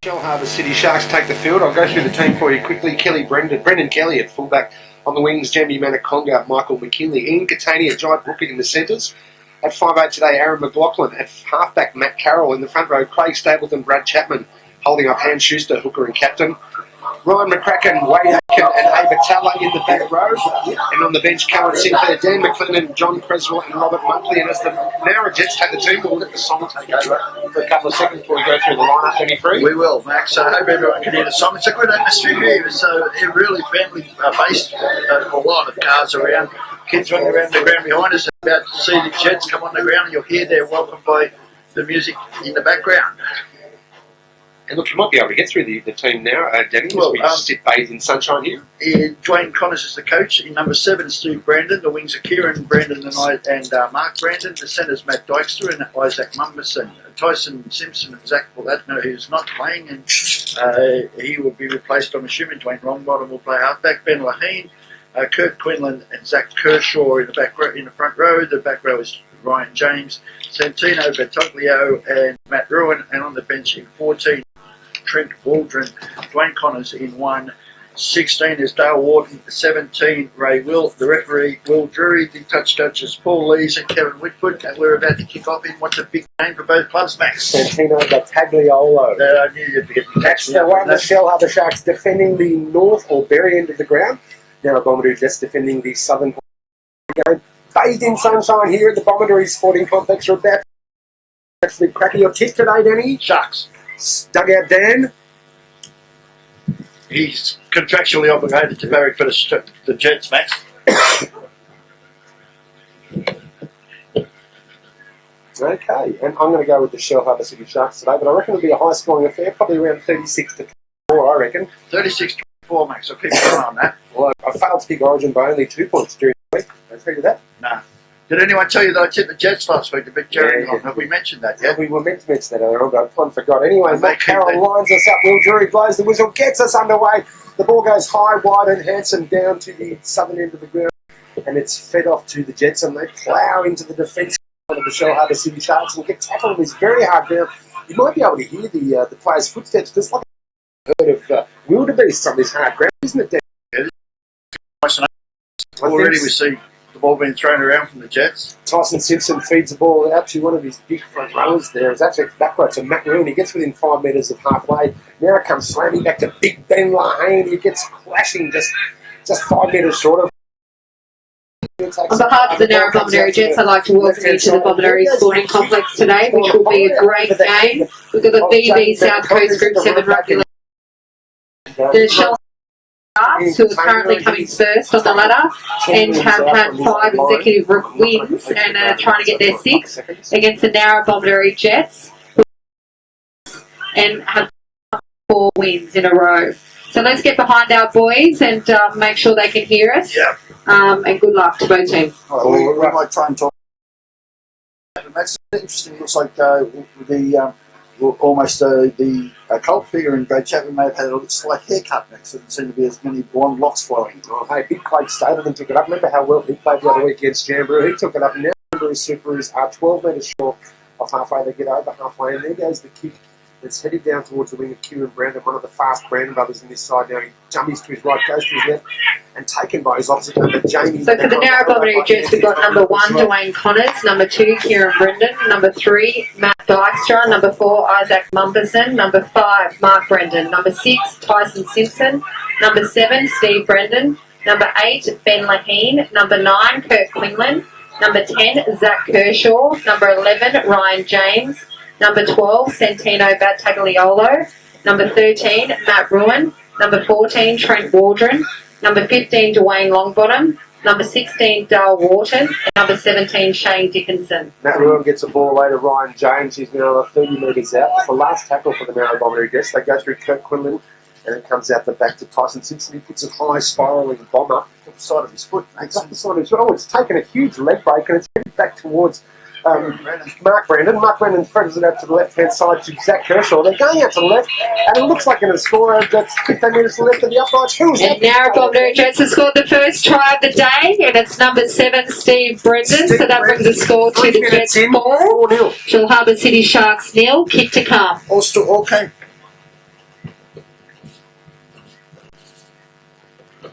Shellharbour City Sharks take the field. I'll go through the team for you quickly. Brendan Kelly at fullback. On the wings, Jamie Manakonga, Michael McKinley, Ian Catania, Jai Brookett in the centres. At 5'8" today, Aaron McLaughlin. At halfback, Matt Carroll. In the front row, Craig Stapleton, Brad Chapman. Holding up Han Schuster, hooker and captain. Ryan McCracken, Wade Aiken and Ava Talla in the back row. And on the bench, Callum Sinclair, Dan McLennan, John Creswell and Robert Montley. And as the Nowra Jets take the team, we'll let the song take over for a couple of seconds before we go through the lineup. Any free? We will, Max. I hope everyone can hear the song. It's a good atmosphere here. So it really family-based. A lot of cars around. Kids running around the ground behind us, about to see the Jets come on the ground, and you'll hear they're welcomed by the music in the background. And look, you might be able to get through the team now, Danny, as we sit bathed in sunshine here. Dwayne Connors is the coach. In number 7, Steve Brandon. The wings are Kieran Brandon and Mark Brandon. The centres, Matt Dykstra and Isaac Mumberson. Tyson Simpson and Zach Bullatno, who's not playing, and he will be replaced, I'm assuming. Dwayne Longbottom will play halfback. Ben Laheen, Kurt Quinlan and Zach Kershaw in the front row. The back row is Ryan James, Santino Bertoglio and Matt Ruin. And on the bench in 14, Trent Waldron. Dwayne Connors in 1. 16 is Dale Wharton. 17, Ray Will. The referee, Will Drury. The touch judges, Paul Lees and Kevin Whitford. And we're about to kick off in what's a big game for both clubs, Max. Santino Bertoglio. I knew you'd get the That's the one. The Shellharbour Sharks defending the north or Berry end of the ground. Nowra-Bomaderry Jets defending the southern game. Bathed in sunshine here at the Bomaderry Sporting Complex. You're about to actually crack your tip today, Danny. Sharks. Dugout Dan. He's contractually obligated to barrack for the Jets, Max. Okay, and I'm going to go with the Shellharbour City Sharks today, but I reckon it'll be a high-scoring affair, probably around 36-4, I reckon. 36-4, Max. I'll keep an eye on that. Well, I failed to pick Origin by only 2 points during the week. Don't agree with that? Nah. Did anyone tell you that I tipped the Jets last week to beat Jerry? Yeah. Have we mentioned that yet? Yeah, we were meant to mention that earlier on, but I forgot. Anyway, Matt Carroll lines us up. Will Drury blows the whistle, gets us underway. The ball goes high, wide and handsome down to the southern end of the ground, and it's fed off to the Jets, and they plough into the defence of the Shellharbour City Sharks and get tackled on this very hard ground. You might be able to hear the players' footsteps. There's like a herd of wildebeests on this hard ground, isn't it, Dan? Yeah, nice. Already we see the ball being thrown around from the Jets. Tyson Simpson feeds the ball out to one of his big front rowers there. It's actually back row to Matt Ruin. He gets within 5 metres of halfway. Now it comes slamming back to big Ben Lahane. He gets crashing just 5 metres short of. On behalf of the Nowra-Bomaderry Jets, I'd like to welcome you to the Bomaderry Sporting Complex today, which will be a great game. We've got the BB South Coast Group 7 rugby league. The Shellharbour Sharks, who are currently coming first on the ladder and have had 5 consecutive wins and are trying to get their 6th against the Nowra-Bomaderry Jets and have 4 wins in a row. So let's get behind our boys and make sure they can hear us. Yeah. And good luck to both teams. We might try and talk. That's interesting. Looks like the cult figure in Brad Chapman may have had a slight haircut next. There didn't seem to be as many blonde locks flowing. Oh, hey, big Craig Stapleton took it up. Remember how well he played the other week against Jamboree? He took it up. Now Jamboree Superers are 12 metres short of halfway. They get over halfway, and there goes the kick. It's headed down towards the wing of Kieran Brandon, one of the fast Brandon brothers in this side now. He jumps to his right, goes to his left, and taken by his opposite number, Jamie. So for the Nowra-Bomaderry Jets, we've got number 1, Dwayne Connors, number 2, Kieran Brendan, number 3, Matt Dykstra, number 4, Isaac Mumberson, number 5, Mark Brendan, number 6, Tyson Simpson, number 7, Steve Brendan, number 8, Ben Laheen, number 9, Kurt Quinlan, number 10, Zach Kershaw, number 11, Ryan James, number 12, Santino Bertoglio, number 13, Matt Ruin, number 14, Trent Waldron, number 15, Dwayne Longbottom, number 16, Dale Wharton, and number 17, Shane Dickinson. Matt Ruin gets a ball later, Ryan James, he's now 30 metres out. It's the last tackle for the Nowra-Bomaderry Jets. They go through Kurt Quinlan, and it comes out the back to Tyson Simpson. He puts a high spiralling bomb up the side of his foot. It's up the side of his foot. Oh, it's taken a huge leg break, and it's headed back towards Mark Brendan. Mark Brendan throws it out to the left-hand side to Zach Kershaw. They're going out to the left, and it looks like in a score that's 15 metres to the left of the uprights. Who's and Nowra-Bomaderry Jets has scored the first try of the day, and it's number 7, Steve Brendan. So that brings the score to the Jets 4. Shellharbour City Sharks 0. Kick to come. All came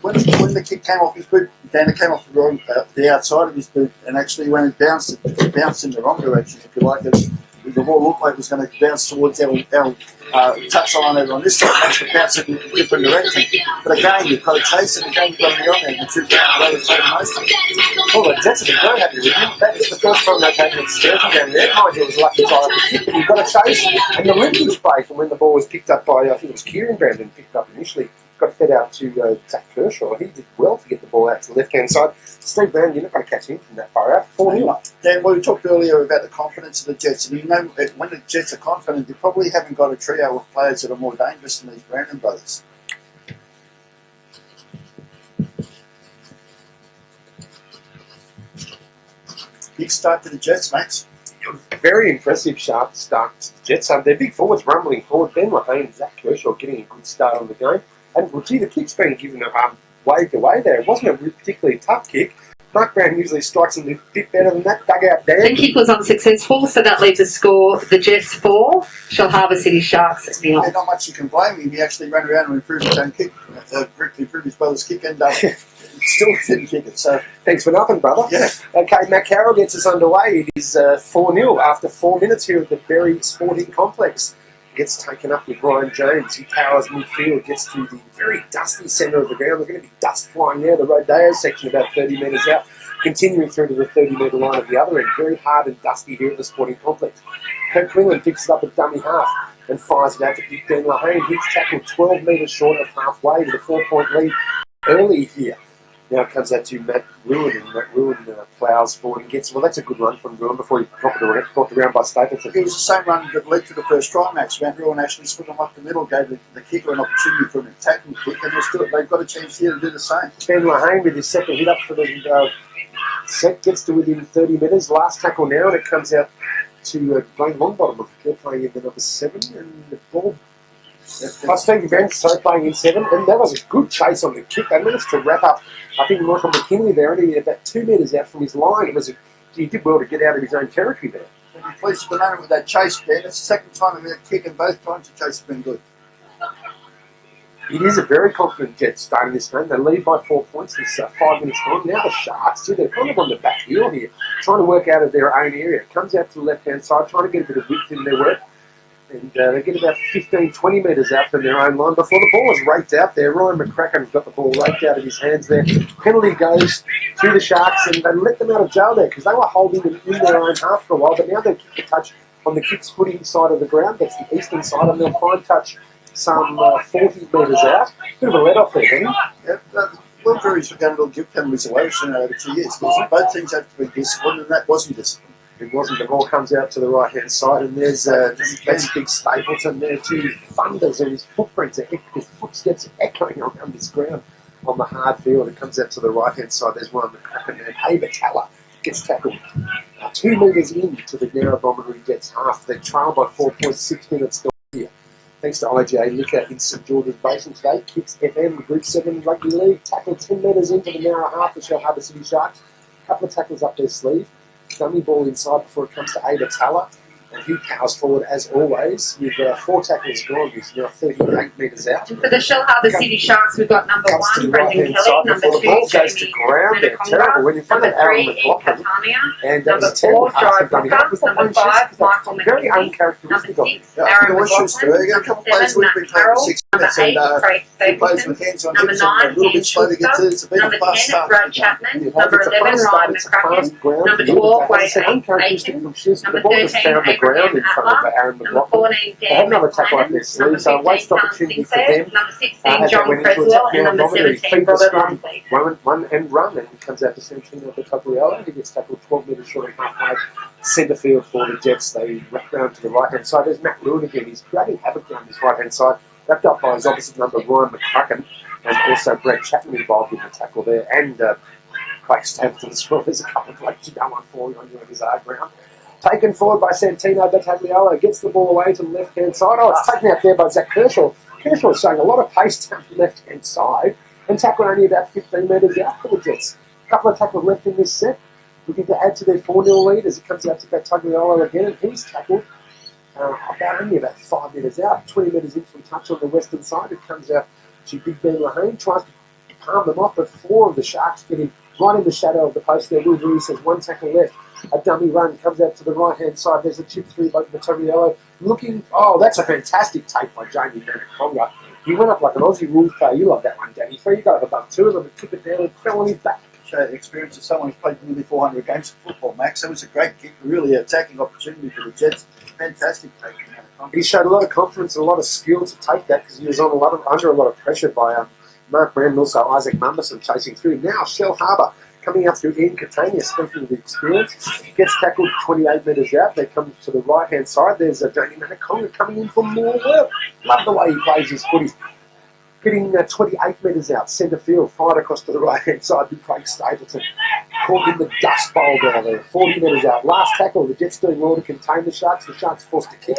when the kick came off his boot, Dan, it came off the outside of his boot and actually when it bounced in the wrong direction, if you like. The ball looked like it was going to bounce towards our touchline over on this side, and actually bounce in a different direction. But again, you've got to chase it, again, you've got to be on there. The two brothers taking most of it. Well, the Jets have been very happy with him. That is the first time they've had an excursion down there. Mind you, it was a lucky tie up the kick, but you've got to chase. And the linkage play from when the ball was picked up by, I think it was Kieran Brandon, picked up initially, got fed out to Zach Kershaw. He did well to get the ball out to the left-hand side. Steve Brown, you're not going to catch him from that far out. 4-0. Dan, we talked earlier about the confidence of the Jets, and you know, when the Jets are confident, they probably haven't got a trio of players that are more dangerous than these Brandon brothers. Big start to the Jets, mates. Very impressive, sharp start to the Jets. Their big forwards rumbling forward. Ben Lahane and Zach Kershaw getting a good start on the game. And, well, gee, the kick's been given waved away there. It wasn't a particularly tough kick. Mark Brown usually strikes them a bit better than that. Dug out there. The kick was unsuccessful, so that leaves a score: the Jets 4, Shellharbour City Sharks 0. Yeah, not much you can blame him. He actually ran around and improved his own kick, improved his brother's kick, and still didn't kick it. So thanks for nothing, brother. Yeah. Okay, Matt Carroll gets us underway. It is 4-0 after 4 minutes here at the Berry Sporting Complex. Gets taken up with Ryan James. He powers midfield, gets to the very dusty centre of the ground. There's going to be dust flying there. The Rodeo section about 30 metres out, continuing through to the 30-metre line at the other end. Very hard and dusty here at the Sporting Complex. Kurt Quinlan picks it up at dummy half and fires it out to Big Ben Lahane. He's tackled 12 metres short of halfway with a 4-point lead early here. Now it comes out to Matt Ruin, and Matt Ruin ploughs forward and gets, well, that's a good run from Ruin before he dropped around by Stapleton. It was the same run that led to the first try match. Matt Ruin actually split them up the middle, gave the kicker an opportunity for an attacking kick, and they've got a chance here to do the same. Ben Lahane with his second hit up for the set gets to within 30 metres. Last tackle now, and it comes out to Blaine Longbottom. They're playing in the number 7, and the ball. Stephen Ben's playing in 7, and that was a good chase on the kick. They managed to wrap up, I think, Michael McKinley there, only about 2 metres out from his line. He did well to get out of his own territory there. He pleased Banana with that chase, Ben. It's the second time with that kick, and both times the chase has been good. It is a very confident Jets starting this game. They lead by 4 points. It's 5 minutes time. Now the Sharks, they're kind of on the back heel here, trying to work out of their own area. Comes out to the left-hand side, trying to get a bit of width in their work. And they get about 15, 20 metres out from their own line before the ball is raked out there. Ryan McCracken's got the ball raked out of his hands there. Penalty goes to the Sharks, and they let them out of jail there because they were holding them in their own half for a while. But now they kick the touch on the kick's footing side of the ground. That's the eastern side, and they'll find touch some 40 metres out. Bit of a let off there, Benny. Yeah, Will Drew's going to give penalties away over 2 years because both teams have to be disciplined, and that wasn't disciplined. It wasn't. The ball comes out to the right-hand side, and there's big Stapleton there too. Thunders and his footprints, his footsteps echoing around this ground on the hard field. It comes out to the right-hand side. There's one McCracken there. Haber-Talla gets tackled 2 metres into the Nowra-Bomaderry Jets half. They trail by 4.6 minutes still here. Thanks to IGA Liquor in St George's Basin today. Kicks FM, Group 7 Rugby League. Tackled 10 metres into the Nowra half, the Shellharbour City Sharks. A couple of tackles up their sleeve. Dummy ball inside before it comes to Haber-Talla, and he powers forward as always with 4 tackles gone. He's now 38 metres out. For the Shellharbour City Sharks, we've got number 1, Brendan Kelly, number 2, goes to ground there. Terrible. When in front of Aaron McLaughlin. And number 4, Jared Brooker, number 5, Michael very McKinley, uncharacteristic number of 6, Aaron McLaughlin, a couple of players we've been playing for 6 minutes, and he plays with hands on hips and a little bit slow to get to. It's a bit of a fast start. Brad Chapman, number 11, Ryan McCracken, number 12, Wade Aiken, number 13, Abraham Atla, number 14, Dan McLennan, number 15, Sinclair, number 16, John Creswell, and number 17, Robert Lumley. One and run, and he comes out to Santino Tagliolo. He gets tackled 12 metres short of halfway. Centre field for the Jets. They wrap round to the right-hand side. There's Matt Ruin again. He's creating havoc down this right-hand side. Wrapped up by his opposite number, Ryan McCracken, and also Brad Chapman involved in the tackle there. And Craig Stapleton as well. There's a couple of plays you don't want falling on you on his hard ground. Taken forward by Santino Battagliolo. Gets the ball away to the left-hand side. Oh, it's taken out there by Zach Kershaw. Kershaw is showing a lot of pace down the left-hand side. And tackled only about 15 metres out for the Jets. A couple of tackles left in this set. Looking to add to their 4-0 lead as it comes out to Battagliolo again. And he's tackled only about 5 metres out. 20 metres in from touch on the western side. It comes out to Big Ben Lahane. Tries to palm them off, but 4 of the Sharks get him right in the shadow of the post there. Will Drury says 1 tackle left. A dummy run comes out to the right-hand side. There's a chip through by Materiello. Looking, oh, that's a fantastic take by Jamie Manaconga. He went up like an Aussie rules player. You love that one, Danny. Free, you got above 2 of them and took it down and fell on his back. Show the experience of someone who's played nearly 400 games of football, Max. That was a great kick, really attacking opportunity for the Jets. Fantastic take. He showed a lot of confidence and a lot of skill to take that because he was under a lot of pressure by Mark Brand, also Isaac Mumberson chasing through. Now Shellharbour coming up through Ian Catania, speaking of the experience, gets tackled 28 metres out. They come to the right-hand side. There's Jamie Manaconga coming in for more work. Love the way he plays his footy. Getting 28 metres out, centre field, fired across to the right-hand side. Big Craig Stapleton caught in the dust bowl down there. 40 metres out. Last tackle, the Jets doing well to contain the Sharks. The Sharks forced to kick.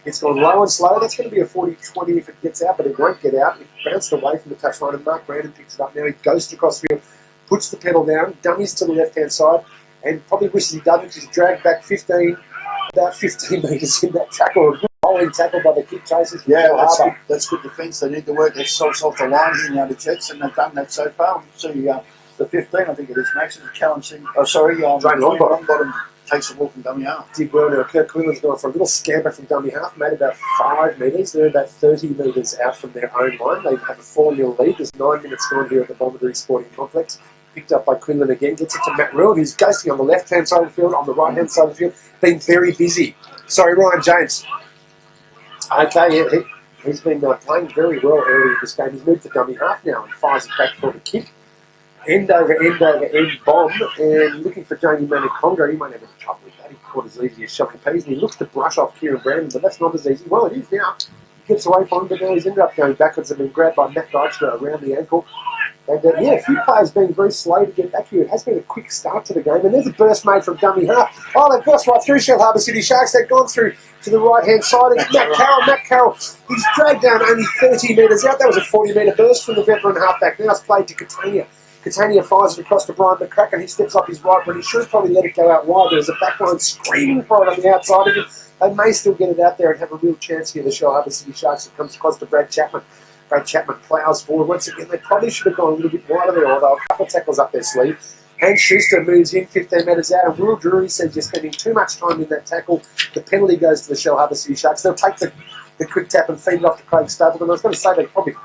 It's gone low and slow. That's going to be a 40-20 if it gets out, but it won't get out. It bounced away from the touchline, and Mark Brandon picks it up. Now he goes across the field, puts the pedal down, dummies to the left-hand side, and probably wishes he doesn't. He's dragged back about 15 metres in that tackle. A good bowling tackle by the kick chasers. Yeah, that's good defence. They need to work their salts off the line here now, the Jets, and they've done that so far. See, the 15, I think it is, Max, is a challenge. Drain Longbottom takes the ball from dummy half. Did well now. Kirk Quinlan's gone for a little scamper from dummy half, made about 5 metres. They're about 30 metres out from their own line. They have a 4-0 lead. There's 9 minutes gone here at the Bomaderry Sporting Complex. Picked up by Quinlan again, gets it to Matt Rule, who's ghosting on the left-hand side of the field, on the right-hand side of the field. Been very busy. Sorry, Ryan James. Okay, yeah, he's been playing very well early in this game. He's moved to dummy half now and fires it back for the kick. End over end bomb, and looking for Jamie Manaconga. He won't have any trouble with that. He caught as easy as shoving peas, and he looks to brush off Kieran Brandon, but that's not as easy. Well, it is now. He gets away from him, but now he's ended up going backwards and been grabbed by Matt Dykstra around the ankle. And a few players being very slow to get back here. It has been a quick start to the game, and there's a burst made from dummy half. Oh, they've burst right through Shellharbour City Sharks. They've gone through to the right-hand side. It's Matt Carroll. Matt Carroll, he's dragged down only 30 metres out. That was a 40-metre burst from the veteran halfback. Now it's played to Catania. Catania fires it across to Brian McCracken. He steps up his right, but he should probably let it go out wide. There's a backline screaming for it on the outside of him. They may still get it out there and have a real chance here, the Shellharbour City Sharks. It comes across to Brad Chapman. Brad Chapman ploughs forward. Once again, they probably should have gone a little bit wider there, although a couple of tackles up their sleeve. And Schuster moves in 15 metres out, and Will Drury says you're spending too much time in that tackle. The penalty goes to the Shellharbour City Sharks. They'll take the quick tap and feed it off to Craig Stapleton. I was going to say they probably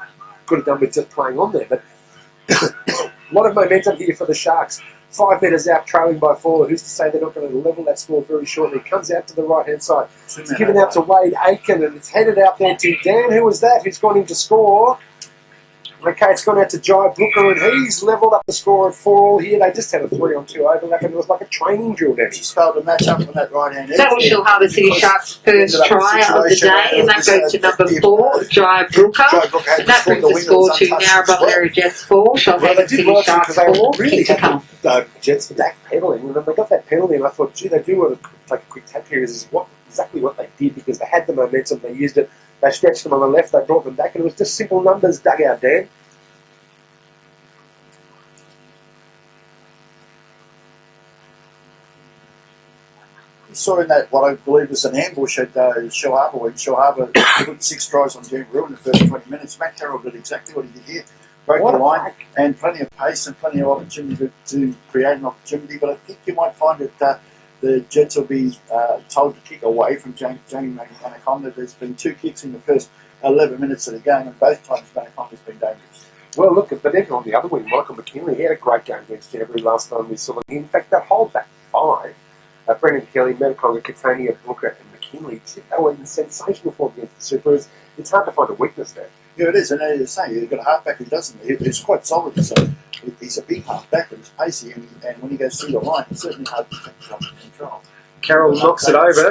could have done with just playing on there, but a lot of momentum here for the Sharks. 5 metres out, trailing by 4. Who's to say they're not going to level that score very shortly? Comes out to the right-hand side. It's given out to Wade Aiken, and it's headed out there to Dan. Who was that? Who's gone in to score? Okay, it's gone out to Jai Brooker, and he's levelled up the score at 4-4 here. They just had a 3-on-2 overlap, and it was like a training drill there. She's failed to match up on that right-hand edge. That was Shellharbour City Sharks' first try of the day, and that goes to number 4, Jai Brooker. And that brings the score to Nowra-Bomaderry Jets 4, Shellharbour City Sharks 4. Really had the Jets backpedaling, and then they got that penalty, and I thought, gee, they do want to take a quick tap here. This is exactly what they did, because they had the momentum, they used it. They stretched them on the left, they brought them back, and it was just simple numbers dug out, Dan. We saw in that what I believe was an ambush at Shellharbour, when Shellharbour put 6 tries on Jim Rue in the first 20 minutes. Matt Carroll did exactly what he did here. Broke the line, and plenty of pace and plenty of opportunity to create an opportunity. But I think you might find that the Jets will be told to kick away from Jamie Manaconga. There's been 2 kicks in the first 11 minutes of the game, and both times Manaconga's been dangerous. Well, look, but then on the other wing, Michael McKinley, he had a great game against Canterbury last time we saw him. In fact, that whole back 5, Brendan Kelly, Manaconga, Catania, Brooker, and McKinley, they were in sensational form against the Supers. It's hard to find a weakness there. Yeah, it is, and as you say, you've got a halfback who doesn't. He's quite solid, so he's a big halfback, but he's pacey, and when he goes through the line, it's certainly hard to take control. Carroll knocks it over.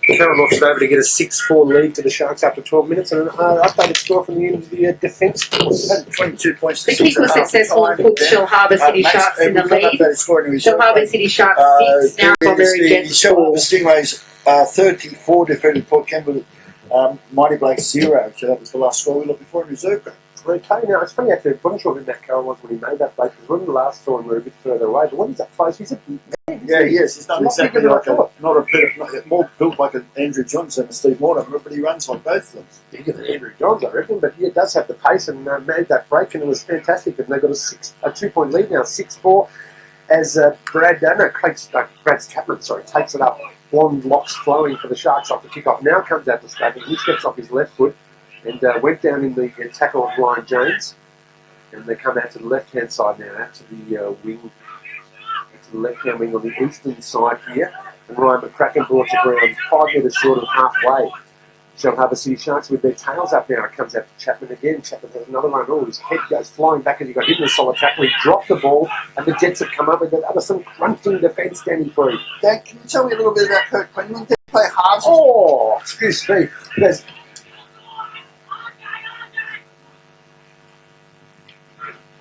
Carroll knocks it over to get a 6-4 lead to the Sharks after 12 minutes, and an updated score from the end of the defence force. 22 points. The kick was successful and put Shellharbour City Sharks in the lead. Shellharbour City Sharks 6, Nowra-Bomaderry Jets 4. Shellharbour Stingrays 34 defeated Port Campbell Mighty Blakes 0. So that was the last score we looked before in reserve grade. Okay, now it's funny actually, I'm not sure who Matt Carroll was when he made that play, because when we last saw him we were a bit further away, but when he's up close, he's a big man. isn't Yeah, he? yes, he's not Not exactly bigger than like I a, thought. not a bit, more built like an Andrew Johnson and Steve Mortimer, but he runs like both of them. Bigger than Andrew Johns, I reckon, but he does have the pace and made that break, and it was fantastic. And they've got a 2-point lead now, 6-4, as Brad's Chapman, takes it up. Blonde locks flowing for the Sharks off the kickoff. Now comes out to Staven. He steps off his left foot and went down in the tackle of Ryan Jones. And they come out to the left-hand side now, out to the wing, to the left-hand wing on the eastern side here. And Ryan McCracken brought to ground 5 metres short of halfway. Shellharbour City Sharks with their tails up now. It comes out to Chapman again. Chapman has another run. Oh, his head goes flying back as he got hit in a solid tackle. He dropped the ball, and the Jets have come up with some crunching defence standing for him. Dan, can you tell me a little bit about Kurt Quinlan? Did he play halves? Oh, excuse me. There's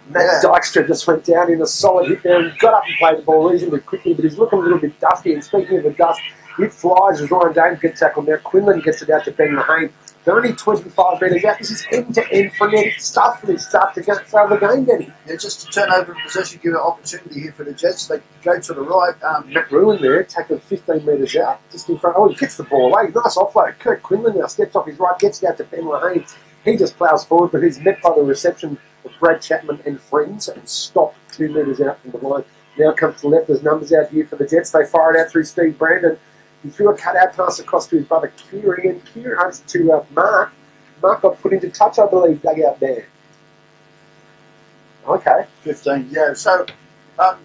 Matt Dykstra just went down in a solid hit there and got up and played the ball reasonably quickly, but he's looking a little bit dusty. And speaking of the dust, it flies as Ryan Dane gets tackled. Now Quinlan gets it out to Ben Mahane. They're only 25 metres out. This is end-to-end frenetic stuff for this start to save the game, Danny. Yeah, just to turn over in possession, give an opportunity here for the Jets. They go to the right. Matt Ruin there, tackled 15 metres out, just in front. Oh, he gets the ball away. Nice offload. Kurt Quinlan now steps off his right, gets it out to Ben Mahane. He just ploughs forward, but he's met by the reception of Brad Chapman and friends and stopped 2 metres out from the line. Now comes to the left. There's numbers out here for the Jets. They fire it out through Steve Brandon. He threw a cutout pass across to his brother Kieran, and Kieran to Mark. Mark got put into touch, I believe, dug out there. Okay. 15, yeah. So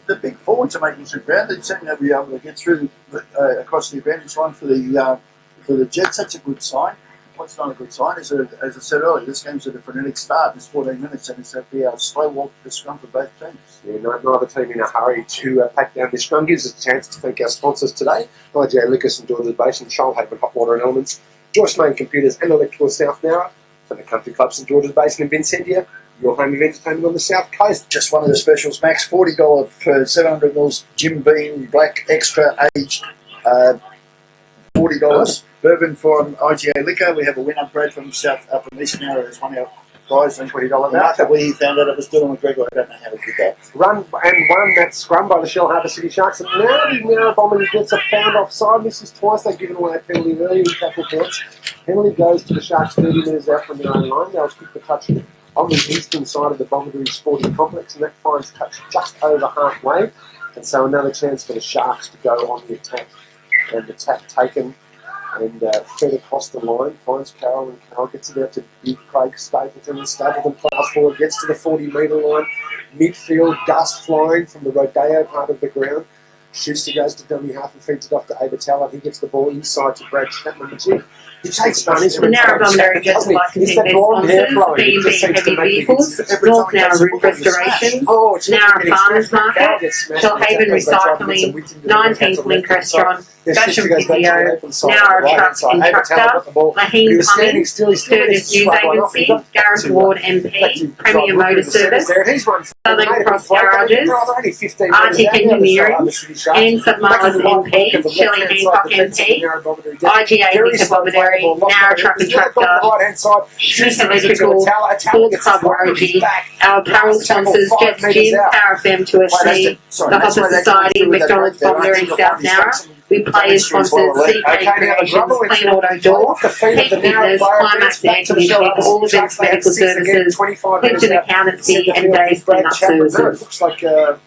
the big forwards are making some ground. They seem to be able to get through across the advantage line for the Jets. That's a good sign. What's not a good sign is, that, as I said earlier, this game's at a frenetic start. It's 14 minutes, and it's going to be a slow walk to the scrum for both teams. Yeah, neither team in a hurry to pack down this scrum. Gives us a chance to thank our sponsors today, IGA Liquor St George's Basin, Shellharbour Hot Water and Elements, Joyce Main Computers and Electrical South Nowra, for the Country Club St George's Basin in Vincentia, your home of entertainment on the South Coast. Just one of the specials, Max, $40 for 700 mils Jim Beam Black Extra aged, $40. Bourbon from IGA Liquor. We have a winner, Brad from East Nowra, as one of our guys. And $20 after we found out it was Dylan McGregor, I don't know how to do that. Run and won that scrum by the Shellharbour City Sharks, and now the Nowra-Bomaderry gets a pound offside. This is twice they've given away a penalty early in tackle points. Penalty goes to the Sharks 30 metres out from their own line. They'll kick the touch on the eastern side of the Bomaderry Sporting Complex, and that finds touch just over halfway. And so another chance for the Sharks to go on the attack. And the tap taken and fed across the line, finds Carroll, and Carroll gets it out to Big Craig Stapleton, and Stapleton plows forward, gets to the 40-metre line, midfield, dust flying from the Rodeo part of the ground. Schuster goes to dummy half and feeds it off to Abertell, and he gets the ball inside to Brad Chapman. He takes punishment. The Nowra-Bomaderry Jets would like to thank their sponsors, B&B Heavy Vehicles, North Nowra Roof Restoration, Nowra Farmers Market, Shellhaven Recycling, 19th Link Restaurant, Fashion Physio, Nowra Truck and Tractor, Laheen Plumbing, Sturgis News Agency, Gareth Ward MP, Premier Motor Service, Southern Cross Garages, Arctic Engineering, Anne Submarlis MP, Shelley Hancock MP, IGA Liquor Bomaderry, Nowra Truck and Tractor, Schmidt Electrical, Sports Club Rogie, our apparel sponsors Jets Gym, Power FM 2SC, the Hopper Society, McDonald's Bomaderry South Nowra. We play as sponsors CK Creations, Clean Auto Door, Peak Fitness, Climax Air Conditioning, All Events Medical Services, Clinton Accountancy and Days Cleanup Services. Looks like Dan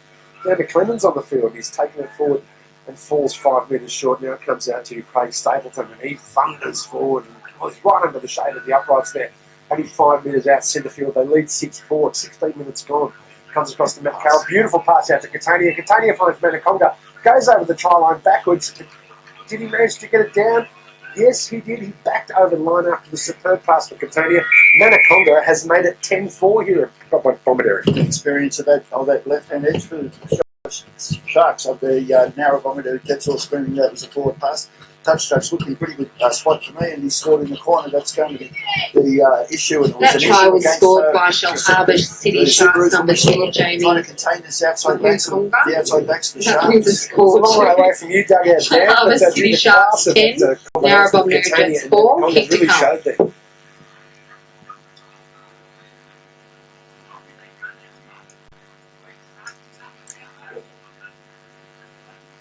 McLennan's on the field. He's taken it forward and falls 5 metres short. Now it comes out to Craig Stapleton, and he thunders forward. And he's right under the shade of the uprights there. Only 5 metres out centre field. They lead 6-4. 16 minutes gone. Comes across to Matt Carroll. Beautiful pass out to Catania. Catania finds Manaconda. Goes over the try line backwards. Did he manage to get it down? Yes, he did. He backed over the line after the superb pass for Catania. Manaconda has made it 10-4 here at Bomaderry. Experience of that left-hand edge for the Sharks of the Nowra-Bomaderry Jets all screaming that was a forward pass. Touchdown's looking pretty good spot for me, and he scored in the corner. That's going to be the issue. And that try was scored by Shellharbour City Sharks number 10, Jamie. Trying to contain this outside backs, the outside backs of the That was a Sharks. score. It's a long way away from you, Doug, out there. Shellharbour City Sharks 10, Nowra-Bomaderry Jets 4, kick to come.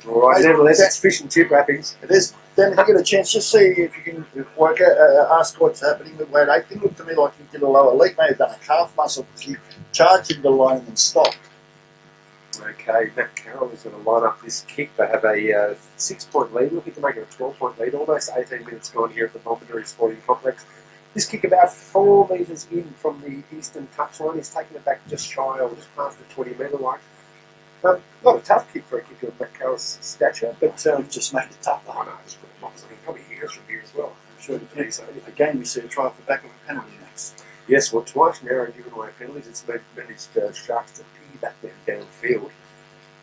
All right, nevertheless, it's fish and chip wrappings. Then if you get a chance, just see if you can work out, ask what's happening with weight 8. It looked to me like he did a lower leg, may have done a calf muscle because he charged into the line and then stopped. Okay, Matt Carroll is going to line up this kick. They have a 6-point lead, looking to make it a 12-point lead. Almost 18 minutes gone here at the Bomaderry Sporting Complex. This kick about 4 metres in from the eastern touchline. He's taking it back just shy or just past the 20-metre line. Not a tough kick for a kicker of Matt Carroll's stature, but Just make it tough. I know, just put him off. I mean, probably years from here as well. I'm sure it depends. Again, we see a try off the back of a penalty next. Yes, well, twice now in given away penalties, it's managed Sharks to piggyback them downfield.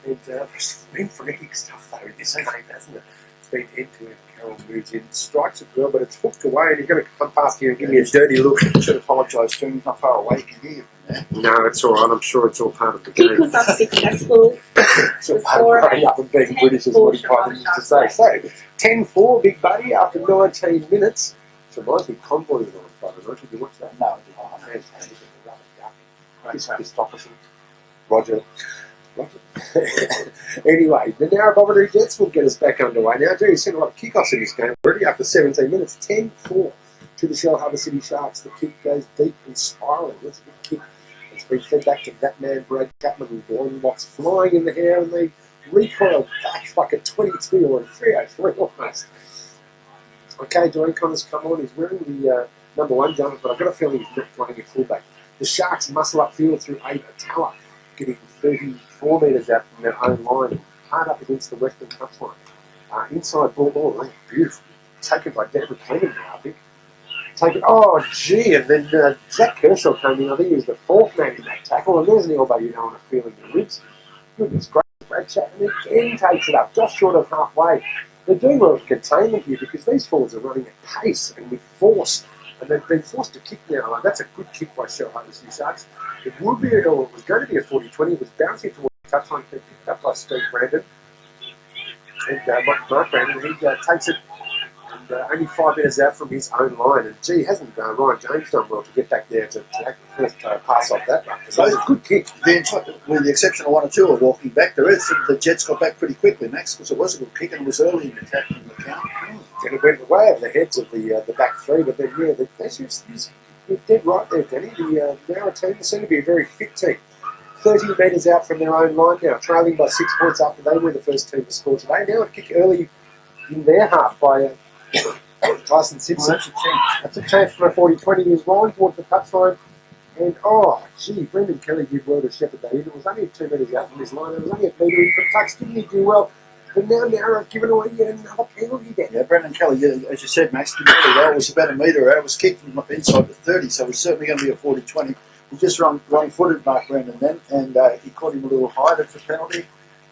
And it's been frenetic stuff, though, in this game, hasn't it? It's been end-to-end. Carroll moves in, strikes it well, but it's hooked away, and you've got to come past here and give me a dirty look. I should apologise to him. He's not far away. You can hear you from there. No, it's all right. I'm sure it's all part of the Kick game. was unsuccessful. It's all part of growing up and being British, is what he probably used to say. So, 10-4, big buddy, after 19 minutes. It reminds me of Convoy was on Friday night. Did you watch that? No, Fantastic. Christopherson. Roger. Anyway, the Nowra-Bomaderry Jets will get us back underway. Now, Jerry's seen a lot of kickoffs in this game already after 17 minutes. 10-4 to the Shellharbour City Sharks. The kick goes deep and spiralling. That's a good kick. It's been fed back to that man, Brad Chapman, with blonde locks flying in the hair, and they recoil back like a 22 or a 303 almost. Okay, Dwayne Connors come on. He's wearing the number 1 jumper, but I've got a feeling he's not playing a fullback. The Sharks muscle upfield through Ava Tower, getting 34 metres out from their own line and hard up against the western touchline. Inside ball, beautiful. Taken by David Clinton now, I think. Taken, oh gee, and then Zach Kershaw came in. I think he was the 4th man in that tackle, and there's an elbow you don't want to feel in your ribs. Goodness gracious, Brad Chapman again takes it up, just short of halfway. They're doing well to contain them here because these forwards are running at pace and with force. And they've been forced to kick now. That's a good kick by Shellharbour City Sharks. It would be, or it was going to be a 40-20. It was bouncing towards the touchline, picked up by Steve Brandon. And Mark Brandon, he takes it and only 5 metres out from his own line. And gee, hasn't Ryan James done well to get back there to take the first pass off that run? So it's a good kick. With the exception of 1 or 2 are walking back, the rest of the Jets got back pretty quickly, Max, because it was a good kick and it was early in the attack in the count. And it went way over the heads of the back three, but then, yeah, you're dead right there, Danny. The Nowra team seem to be a very fit team. 30 metres out from their own line now, trailing by 6 points after they were the first team to score today. Now a kick early in their half by Tyson Simpson. That's a chance for a 40-20. He was rolling towards the touchline. And, oh, gee, Brendan Kelly did well to shepherd that in. It was only 2 metres out from his line. It was only a metre in from touch. Didn't he do well? But now Nowra have given away yet another penalty then. Yeah, Brendan Kelly, as you said, Max, did really well. It was about a metre out. It was kicked from inside the 30, so it was certainly going to be a 40-20. He just wrong-footed Mark Brandon then, and he caught him a little high. That's a penalty.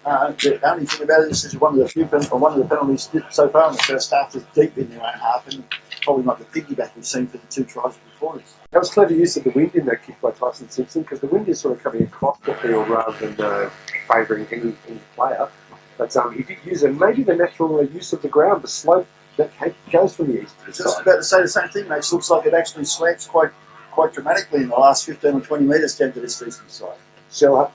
The only thing about it is this is one of the penalties so far in the first half is deep in their own half, and probably not the piggyback we've seen for the 2 tries before us. That was clever use of the wind in that kick by Tyson Simpson, because the wind is sort of coming across the field rather than favouring any player. But he did use maybe the natural use of the ground, the slope that goes from the east to the Just side. about to say the same thing, Max. Looks like it actually slants quite dramatically in the last 15 or 20 metres down to this eastern side. Shellharbour.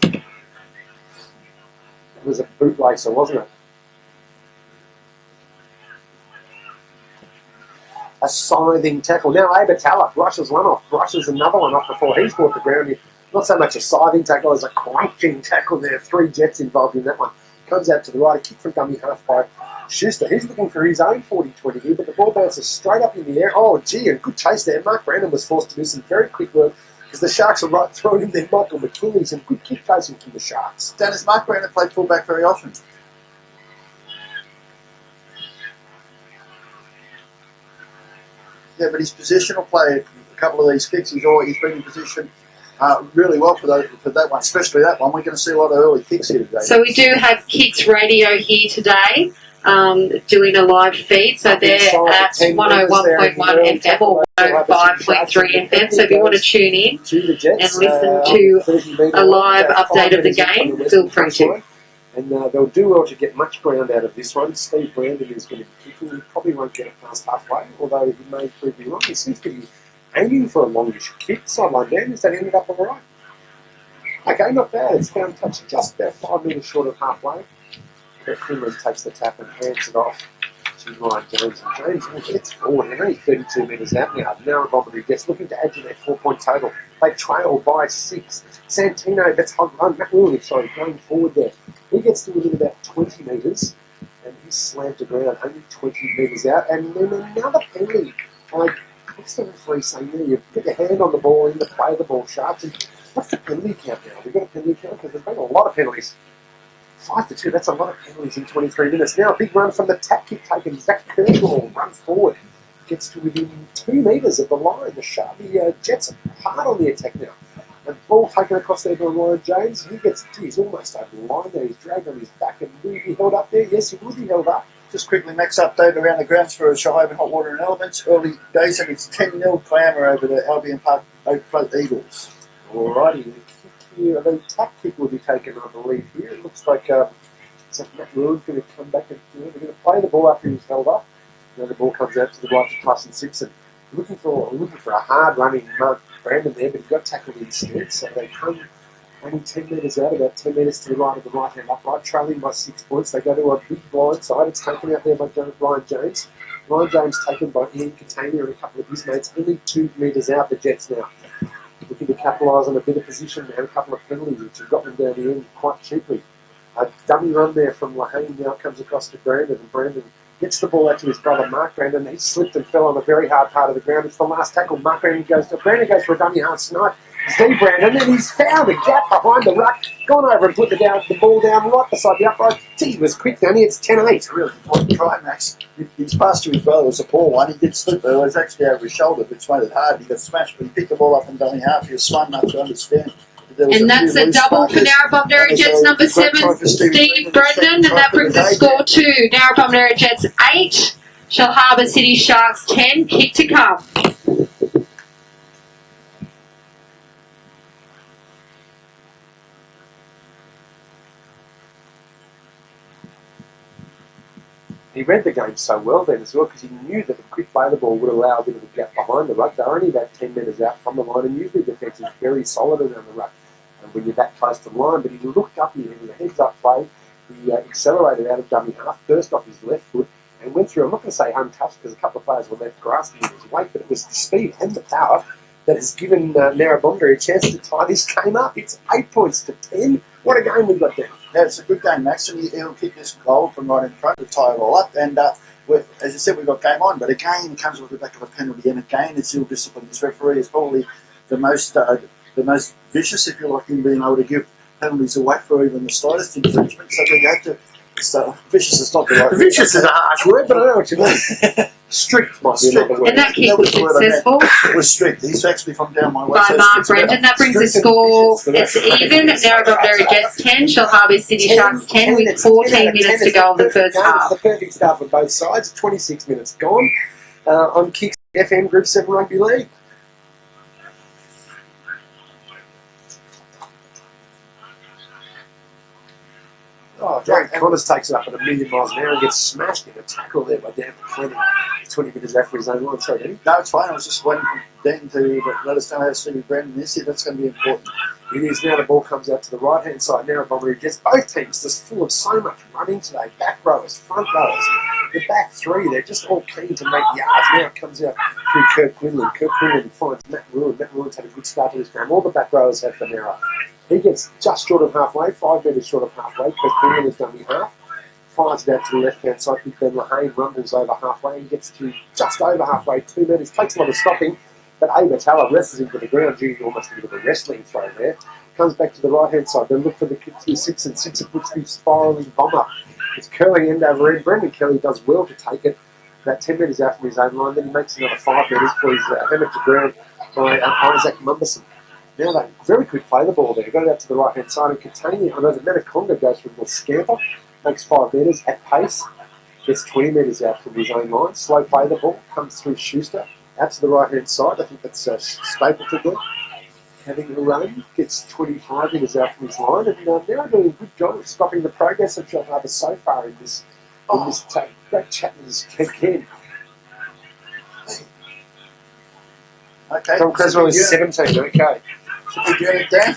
It was a bootlacer, wasn't it? A scything tackle. Now Abatala brushes one off, brushes another one off before he's brought the ground. Not so much a scything tackle as a crunching tackle. There are 3 Jets involved in that one. Comes out to the right, a kick from dummy half by Schuster. He's looking for his own 40-20 here, but the ball bounces straight up in the air. Oh, gee, and good chase there. Mark Brandon was forced to do some very quick work because the Sharks are right throwing him there. Michael McKinley, some good kick chasing from the Sharks. Dan, has Mark Brandon played fullback very often? Yeah, but his positional play, a couple of these kicks, he's been in position really well for that one, especially that one. We're going to see a lot of early kicks here today. So we do have Kicks Radio here today, doing a live feed. So they're at 101.1 FM or 105.3 FM. So if you want to tune in and listen to a live update of the game, feel free to. And they'll do well to get much ground out of this one. Steve Brandon is going to be kicking. He probably won't get it past halfway, although he may prove me wrong. He seems to be aiming for a longish kick. Sideline down, has that ended up all right? Okay, not bad. It's found touch just about 5 metres short of halfway. But Finland takes the tap and hands it off to Ryan Jones. And Jones gets forward. They're only 32 metres out now. Nowra-Bomaderry gets looking to add to their 4-point total. They trail by 6. Santino, that's Matt Williams, sorry, going forward there. He gets to within about 20 metres. And he's slammed to ground, only 20 metres out. And then another penalty. What's the referee saying there? You put your hand on the ball in to play the ball, Sharps. And what's the penalty count now? We've got a penalty count because there's been a lot of penalties. 5-2, that's a lot of penalties in 23 minutes. Now a big run from the tap kick taken. Zach Kirkle runs forward. Gets to within 2 metres of the line. The Sharpie Jets are hard on the attack now. And ball taken across there by Ryan Jones. He's almost over the line there. He's dragged on his back and will he be held up there? Yes, he will be held up. Just quickly, Max update around the grounds for Shellharbour Hot Water and Elements. Early days, and it's 10-0 clamour over the Albion Park Oakfront Eagles. Alrighty, the kick here, the tap kick will be taken, I believe, here. It looks like Matt Williams going to come back and they're going to play the ball after he's held up. Now the ball comes out to the right to Tyson Simpson. Looking for a hard running Mark Brandon there, but he got tackled instead. So they come only 10 metres out, about 10 metres to the right of the right hand upright, trailing by 6 points. They go to a big blind side. It's taken out there by Ryan Jones. Ryan Jones taken by Ian Catania and a couple of his mates. Only 2 metres out, the Jets now. Looking to capitalise on a bit of position and a couple of penalties, which have got them down the end quite cheaply. A dummy run there from Lahane now comes across to Brandon, and Brandon gets the ball out to his brother Mark Brandon. He slipped and fell on a very hard part of the ground. It's the last tackle. Brandon goes for a dummy hard snipe. See Brandon, and he's found a gap behind the ruck, gone over and put the ball down right beside the upright. Gee, he was quick, Danny. It's 10-8. Really important try, Max. His pass to his brother was a poor one. He did slip, but it was actually over his shoulder, which made it hard. He got smashed, but he picked the ball up and dummy half. He was smart enough to understand. And that's a double for Nowra-Bomaderry Jets number 7, Steve Brendan, and that brings the score to Nowra-Bomaderry Jets 8, Shellharbour City Sharks 10, kick to come. He read the game so well then as well, because he knew that a quick play the ball would allow a bit of a gap behind the ruck. They're only about 10 metres out from the line, and usually defence is very solid around the ruck when you're that close to the line. But he looked up here with a heads-up play. He accelerated out of dummy half, burst off his left foot, and went through. I'm not going to say untouched because a couple of players were left grasping his weight, but it was the speed and the power that has given Nowra-Bomaderry a chance to tie this game up. It's 8 points to 10. What a game we've got there. Yeah, it's a good game, Max, and he'll kick this goal from right in front to tie it all up. And as I said, we've got game on, but again, it comes with the back of a penalty, and again, it's ill discipline. This referee is probably the most vicious, if you like, in being able to give penalties away for even the slightest infringement. So we have to. So vicious is not the right word. Vicious is a harsh word, but I know what you mean. Strict might be another word. And that kick was successful. It was strict. He's actually from down my way. By Mark Brendan. That brings the score. It's even. Nowra-Bomaderry Jets 10, Shellharbour City Sharks 10, with 14 minutes to go in the first half. It's the perfect start for both sides. 26 minutes gone on Kicks FM Group 7 Rugby League. Oh, Jack Connors takes it up at 1,000,000 miles an hour and gets smashed in a tackle there by Dan McClenny. 20 minutes after his own line. Sorry, Danny. No, it's fine. I was just waiting for Dan to let us know how Stevie Brandon is here. That's going to be important. It is now. The ball comes out to the right-hand side. Nowra-Bomaderry gets both teams just full of so much running today. Back rowers, front rowers. The back three, they're just all keen to make yards. Now it comes out through Kirk Quinlan. Kirk Quinlan finds Matt Ruin. Matt Ruin's had a good start to this game. All the back rowers have for Nowra. He gets just short of halfway, 5 metres short of halfway. Kirk Quinlan has done the half. Fires it out to the left-hand side. Big Ben Lahane rumbles over halfway and gets to just over halfway, 2 metres. Takes a lot of stopping. But Abatala wrestles him to the ground, due to almost a bit of a wrestling throw there. Comes back to the right-hand side. Then look for the kick to Simpson. Simpson puts the spiralling bomb up. It's curling end over end. Brendan Kelly does well to take it about 10 metres out from his own line. Then he makes another 5 metres before he's hammered to ground by Isaac Mumberson. Now they very quick play the ball there. Got it out to the right-hand side. And Catania, I know the Metaconga goes for a little scamper. Makes 5 metres at pace. Gets 20 metres out from his own line. Slow play the ball. Comes through Schuster. Out to the right-hand side. I think that's Stapleton there. Having a run. Gets 25 metres out from his line. And now doing a good job of stopping the progress of Shellharbour so far in this great Chapman's Ken. Okay. Tom Creswell is 17. Okay. Should we do it, Dan?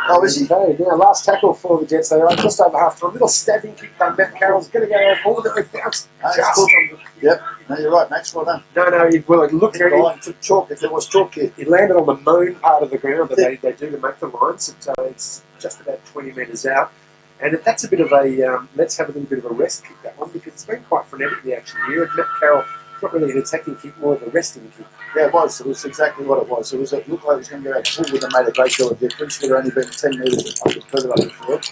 Oh, is he? Okay, now last tackle for the Jets. They are just over half time. A little stabbing kick by Matt Carroll's going to go over the bounce. Just Good. Yep. No, you're right, Max. Well done. No, it looked The line took chalk. If there was chalk here, it landed on the moon part of the ground that they do to make the lines. It's just about 20 metres out. And that's a bit of a, let's have a little bit of a rest kick, that one, because it's been quite frenetic, the action here. Matt Carroll, not really an attacking kick, more of a resting kick. yeah, it was. It was exactly what it was. It looked like it was going to go out full, would have made a great deal of difference. Would have only been 10 metres further up the field.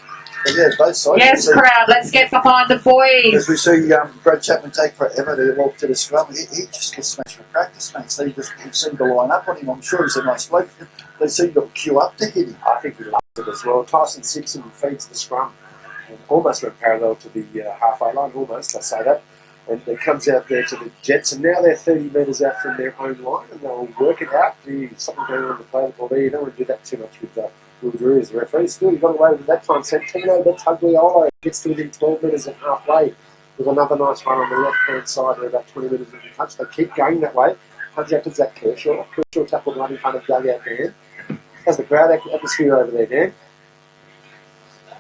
But yeah, both sides. Yes, crowd, let's get behind the boys. As we see Brad Chapman take forever to walk to the scrum, he just gets smashed for practice, mate. So he seemed to line up on him. I'm sure he's a nice bloke. They seem to queue up to hit him. I think he loves it as well. Tyson Simpson feeds the scrum and almost went parallel to the halfway line, almost, I say that. And it comes out there to the Jets, and now they're 30 metres out from their own line, and they'll work it out. Something going on to play the ball there. You don't want to do that too much with Will Drew as the referee. Still, he got away with that time. Santino Bertagliolo gets to within 12 metres and halfway with another nice one on the left-hand side. They're about 20 metres in the touch. They keep going that way. Comes out to Zach Kershaw. Kershaw tackled right in front of dugout Dan. How's the crowd atmosphere over there, Dan?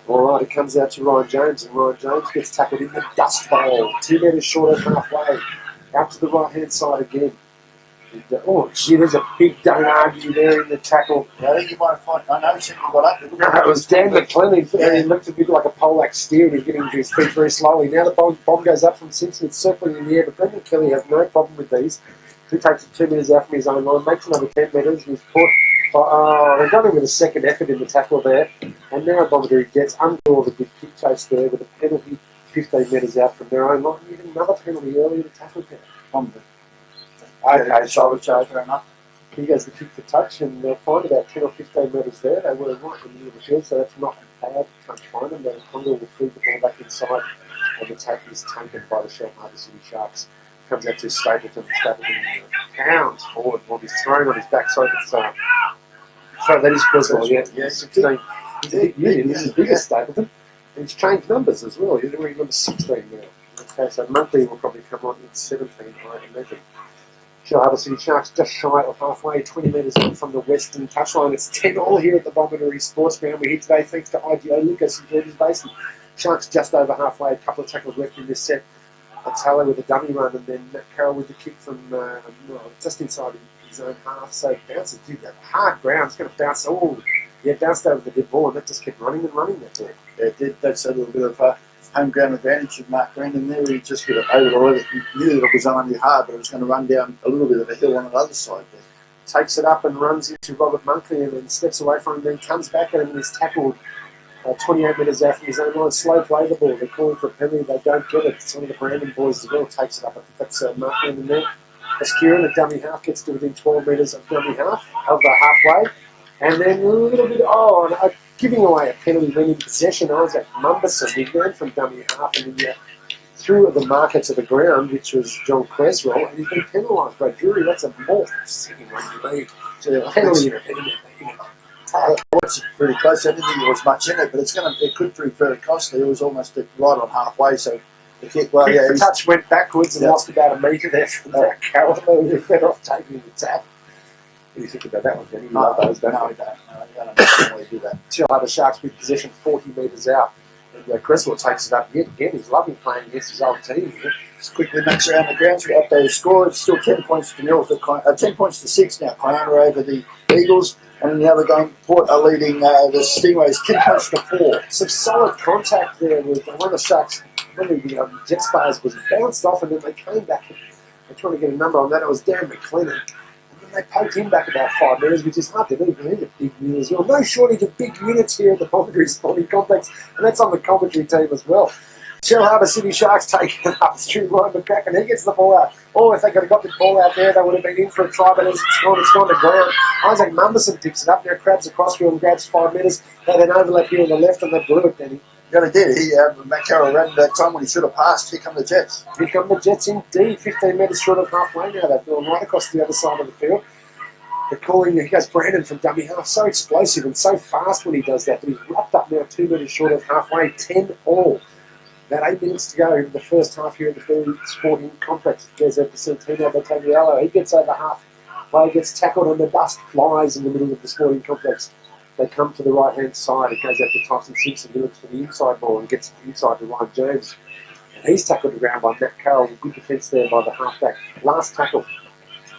All right, it comes out to Ryan Jones, and Ryan Jones gets tackled in the dust bowl. 2 metres short of halfway. Out to the right-hand side again. And, oh, gee, there's a big don't argue there in the tackle. I think you might find. I know he got up. No, it was Dan McLennan. He looked a bit like a Polack steer. He's getting to his feet very slowly. Now the bomb goes up from Simpson. It's circling in the air, but Brendan Kelly has no problem with these. He takes it 2 metres out from his own line, makes another 10 metres. He's put. They've done him with a second effort in the tackle there. And Nowra-Bomaderry gets under all the big kick chase there with a penalty 15 metres out from their own line. Even another penalty earlier to tackle there. Okay, shoulder charge, fair enough. He goes to kick the touch, and they'll find about 10 or 15 metres there. They were right in the middle of the field, so that's not bad. Can't find them. The Congo will feed the ball back inside, and the tackle is taken by the Shellharbour City Sharks. Comes out to Stapleton. Stapleton pounds forward while he's thrown on his backside. Sorry, that is Creswell, yeah. 16. He's a big unit. He's the biggest Stapleton. And he's changed numbers as well. He's wearing number 16 now. Okay, so Monthly will probably come on in 17, I imagine. Shellharbour City Sharks just shy of halfway, 20 metres in from the western touchline. It's 10-all here at the Bomaderry Sports Ground. We're here today thanks to IGO Lucas and George's Basin. Sharks just over halfway, a couple of tackles left in this set. Taylor with a dummy run, and then Matt Carroll with the kick from just inside his own half. So bounces, dude, that hard ground. It's going to bounce. Bounced over the dead ball, and that just kept running and running that ball. Yeah, it did. That's a little bit of home ground advantage of Mark Brandon there. He just hit it over already. He knew that it was only hard, but it was going to run down a little bit of a hill on the other side there. Takes it up and runs into Robert Monkley, and then steps away from him, then comes back at him and is tackled 28 metres out from his own line. Slow play the ball. They're calling for a penalty. They don't get it. It's one of the Brandon boys as well. Takes it up. I think that's Mark Brandon there. Askerin, the dummy half, gets to within 12 metres of dummy half, of the halfway. And then a little bit, giving away a penalty when in possession. Isaac Mumberson, he ran from dummy half and he threw the marker to the ground, which was John Creswell, and he's been penalised by Drury. That's a more second rugby league penalty in a I watched it pretty close. I didn't think there was much in it, but it could prove very costly. It was almost right on halfway, so the kick, the touch went backwards and lost about a metre there from that Carroll. They were better off taking the tap. What do you think about that one, Jenny? You love those, don't you? I don't normally do that. Shellharbour Sharks with possession 40 metres out. And Creswell takes it up again. He's loving playing against his old team here. Just quickly makes around the grounds. We updated the score. It's still 10 points to 0. 10 points to 6 now. Kiona over the Eagles. And in the other game, Port are leading the Stingrays 10 points to 4. Some solid contact there with one of the Sharks. One of the Jet Stars was bounced off, and then they came back. They're trying to get a number on that. It was Dan McLennan. They poked him back about 5 metres, which is hard to do. He's a big unit as well. No shortage of big units here at the Bomaderry Sporting Complex, and that's on the commentary team as well. Shellharbour City Sharks taking it up through Ryan McCracken. He gets the ball out. Oh, if they could have got the ball out there, they would have been in for a try, but it's gone to ground. Isaac Mumberson picks it up. Now crabs across field and grabs 5 metres. They then overlap here on the left, and they blew it, Danny. Yeah, they did. Matt Carroll ran that time when he should have passed. Here come the Jets. Here come the Jets indeed. 15 metres short of halfway now. They've gone right across the other side of the field. They're calling, he goes Brandon from dummy half, so explosive and so fast when he does that, but he's wrapped up now 2 metres short of halfway, 10-all. About 8 minutes to go in the first half here at the Bomaderry Sporting Complex. There's a Santino Bertagliolo. He gets over halfway, gets tackled, and the dust flies in the middle of the Sporting Complex. They come to the right-hand side. It goes out to Tyson Simpson. He looks for the inside ball and gets it inside to Ryan Jones. And he's tackled the ground by Matt Carroll. Good defence there by the halfback. Last tackle,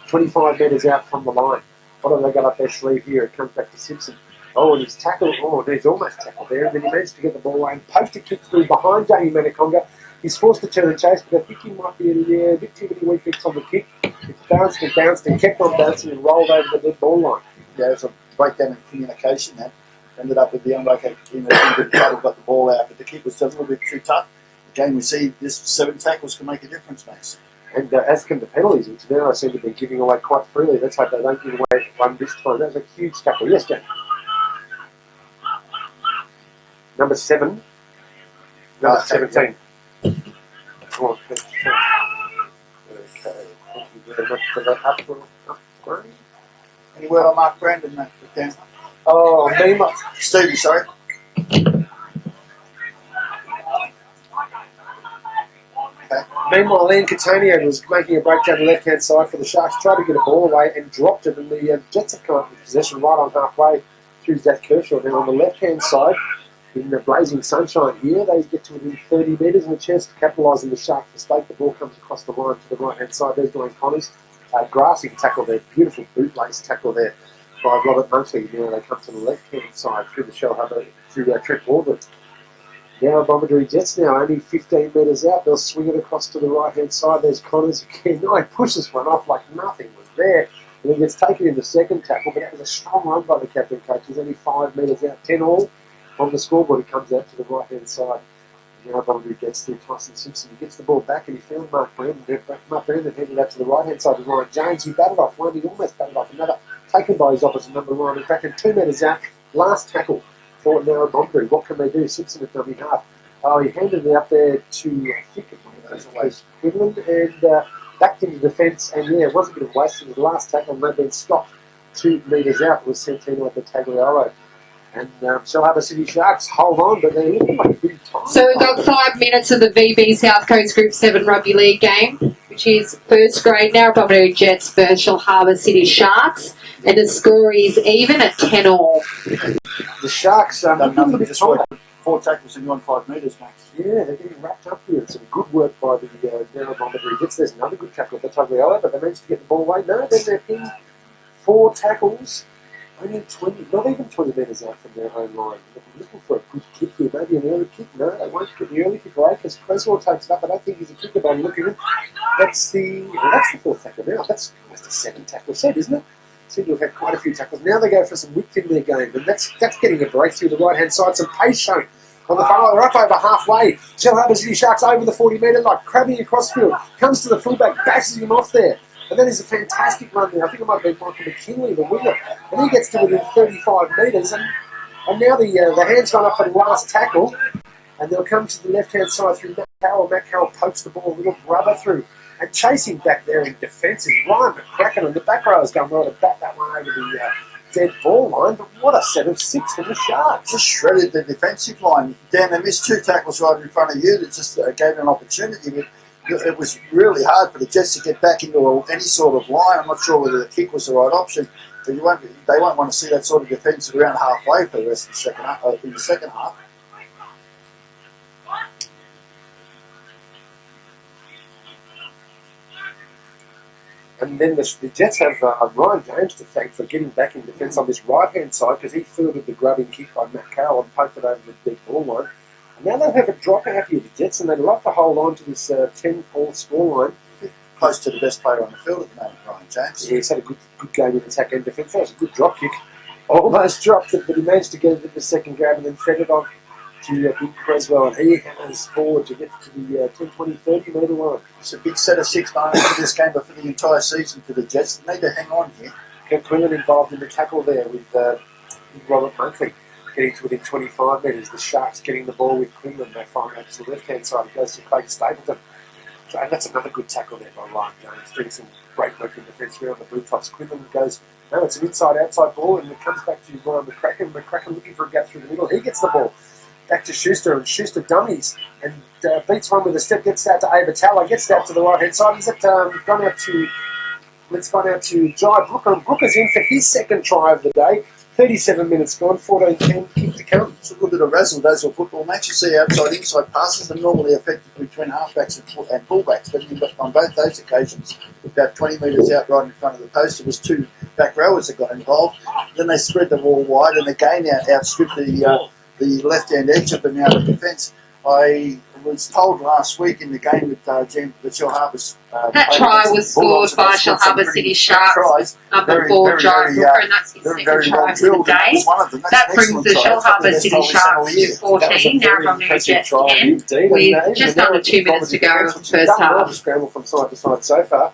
25 metres out from the line. What have they got up their sleeve here? It comes back to Simpson. Oh, and he's tackled. Oh, he's almost tackled there. And then he managed to get the ball away and poked a kick through behind Jamie Manaconga. He's forced to turn and chase, but I think he might be a bit too many weak kicks on the kick. It's bounced and kept on bouncing and rolled over the dead ball line. Yeah, it's a breakdown in communication there. Ended up with the unlucky in the got the ball out, but the kick was a little bit too tough. Again, we see this 7 tackles can make a difference, mate. And as come the penalties, which now I seem to be giving away quite freely. Let's hope they don't give away one this time. That was a huge tackle. Yes, Jack. Number 7. Number 17. Oh, okay. Thank you very much for that upgrade. Any word on Mark Brandon, mate? Dan? Oh, Nima. Stevie, sorry. Okay. Meanwhile, Ian Catania was making a break down the left-hand side for the Sharks, tried to get a ball away and dropped it, and the Jets have come up with possession right on halfway through Zach Kershaw. Now on the left-hand side, in the blazing sunshine here, they get to within 30 metres and a chance to capitalise on the Sharks' mistake. The ball comes across the line to the right-hand side. There's Dwayne Connors. Grassing tackle there, beautiful bootlace tackle there by Robert Monkley. Now they come to the left-hand side through the Shellharbour, through Trent Wardle. Nowra-Bomaderry Jets now only 15 metres out. They'll swing it across to the right-hand side. There's Connors again. No, he pushes one off like nothing was there. And then gets taken in the second tackle, but that was a strong run by the captain coach. He's only 5 metres out, 10 all on the scoreboard. He comes out to the right-hand side. Nowra-Bomaderry gets through Tyson Simpson. He gets the ball back and he found Mark Brandon. Mark Brandon headed out to the right-hand side with Ryan Jones. He batted off one. He almost batted off another. Taken by his opposite number, Ryan McCracken. 2 metres out. Last tackle for Nowra-Bomaderry. What can they do? Simpson at dummy half. Oh, he handed it up there to, I think it was Quinlan, and backed into defence. And yeah, it was a bit of waste in his last tackle, and they've been stopped 2 metres out with Santino at the Tagliaro. And Shellharbour City Sharks hold on, but they're looking like a big time. So we've got 5 minutes of the VB South Coast Group 7 Rugby League game, which is first grade Nowra-Bomaderry Jets versus Shellharbour City Sharks. And the score is even at 10 all. The Sharks are looking a bit tired. 4 tackles in 5 metres, mate. Yeah, they're getting wrapped up here. Some good work by the Nowra-Bomaderry Jets. There's another good tackle at the Tagliaro, but they managed to get the ball away. No, then they're in 4 tackles. Only 20, not even 20 metres out from their own line. They're looking for a good kick here, maybe an early kick. No, they won't get the early kick away because Creswell takes it up. I don't think he's a kicker, but look at him. That's the 4th tackle now. That's almost a 7 tackle set, isn't it? Seem to have had quite a few tackles. Now they go for some width in their game, and that's getting a break through the right-hand side. Some pace shown on the far. They're up over halfway. Shellharbour City Sharks over the 40-metre line, crabbing across field. Comes to the fullback, bashes him off there. And then there's a fantastic run there. I think it might have been Michael McKinley, the winger. And he gets to within 35 metres. And now the hand's gone up for the last tackle. And they'll come to the left-hand side through Matt Carroll. Matt Carroll pokes the ball, a little rubber through. And chasing back there in defence is Ryan McCracken. And the back row has gone well to bat that one over the dead ball line. But what a set of 6 from the Sharks. Just shredded the defensive line. Dan, they missed 2 tackles right in front of you that just gave an opportunity. But it was really hard for the Jets to get back into any sort of line. I'm not sure whether the kick was the right option, but they won't want to see that sort of defence around halfway for the rest of the second half. In the second half. And then the Jets have Ryan James to thank for getting back in defence on this right-hand side because he fielded the grubbing kick by Matt Carroll and poked it over the dead ball line. Now they'll have a drop out here, the Jets, and they'd love to hold on to this 10-all scoreline. Close to the best player on the field at the moment, Ryan James. Yeah, he's had a good game in attack and defence. That was a good drop kick. Almost dropped it, but he managed to get it at the second grab and then fed it on to Big Creswell, and he hammers forward to get to the 10, 20, 30 metre line. It's a big set of 6 moments for this game, but for the entire season for the Jets. They need to hang on here. Kurt Quinlan involved in the tackle there with Robert Monkley. Getting to within 25 metres, the Sharks getting the ball with Quinlan. They fire out to the left-hand side. It goes to Craig Stapleton. And that's another good tackle there by Ryan Jones. Doing some great work in defence here on the blue tops. Quinlan goes, no, it's an inside-outside ball, and it comes back to Ryan McCracken. McCracken looking for a gap through the middle. He gets the ball back to Schuster, and Schuster dummies and beats one with a step, gets out to Abertala, gets out to the right-hand side. Is it gone out to, let's find out to Jai Brooker, and Brooker's in for his second try of the day. 37 minutes gone, 14-10, kick to come. It's a good bit of razzle-dazzle football match. You see outside-inside passes are normally effective between halfbacks and fullbacks, but on both those occasions, about 20 metres out right in front of the post, there was two back rowers that got involved. Then they spread the ball wide and again outstripped the left-hand edge of the Nowra defence. I was told last week in the game with the Shellharbour. That try was scored by Shellharbour City Sharks, number 4, Giant Booker, and that's his second try for the day. That brings the Shellharbour City Sharks to 14, Nowra-Bomaderry Jets 10, with just under 2 minutes to go of the first half. Scramble from side to side so far.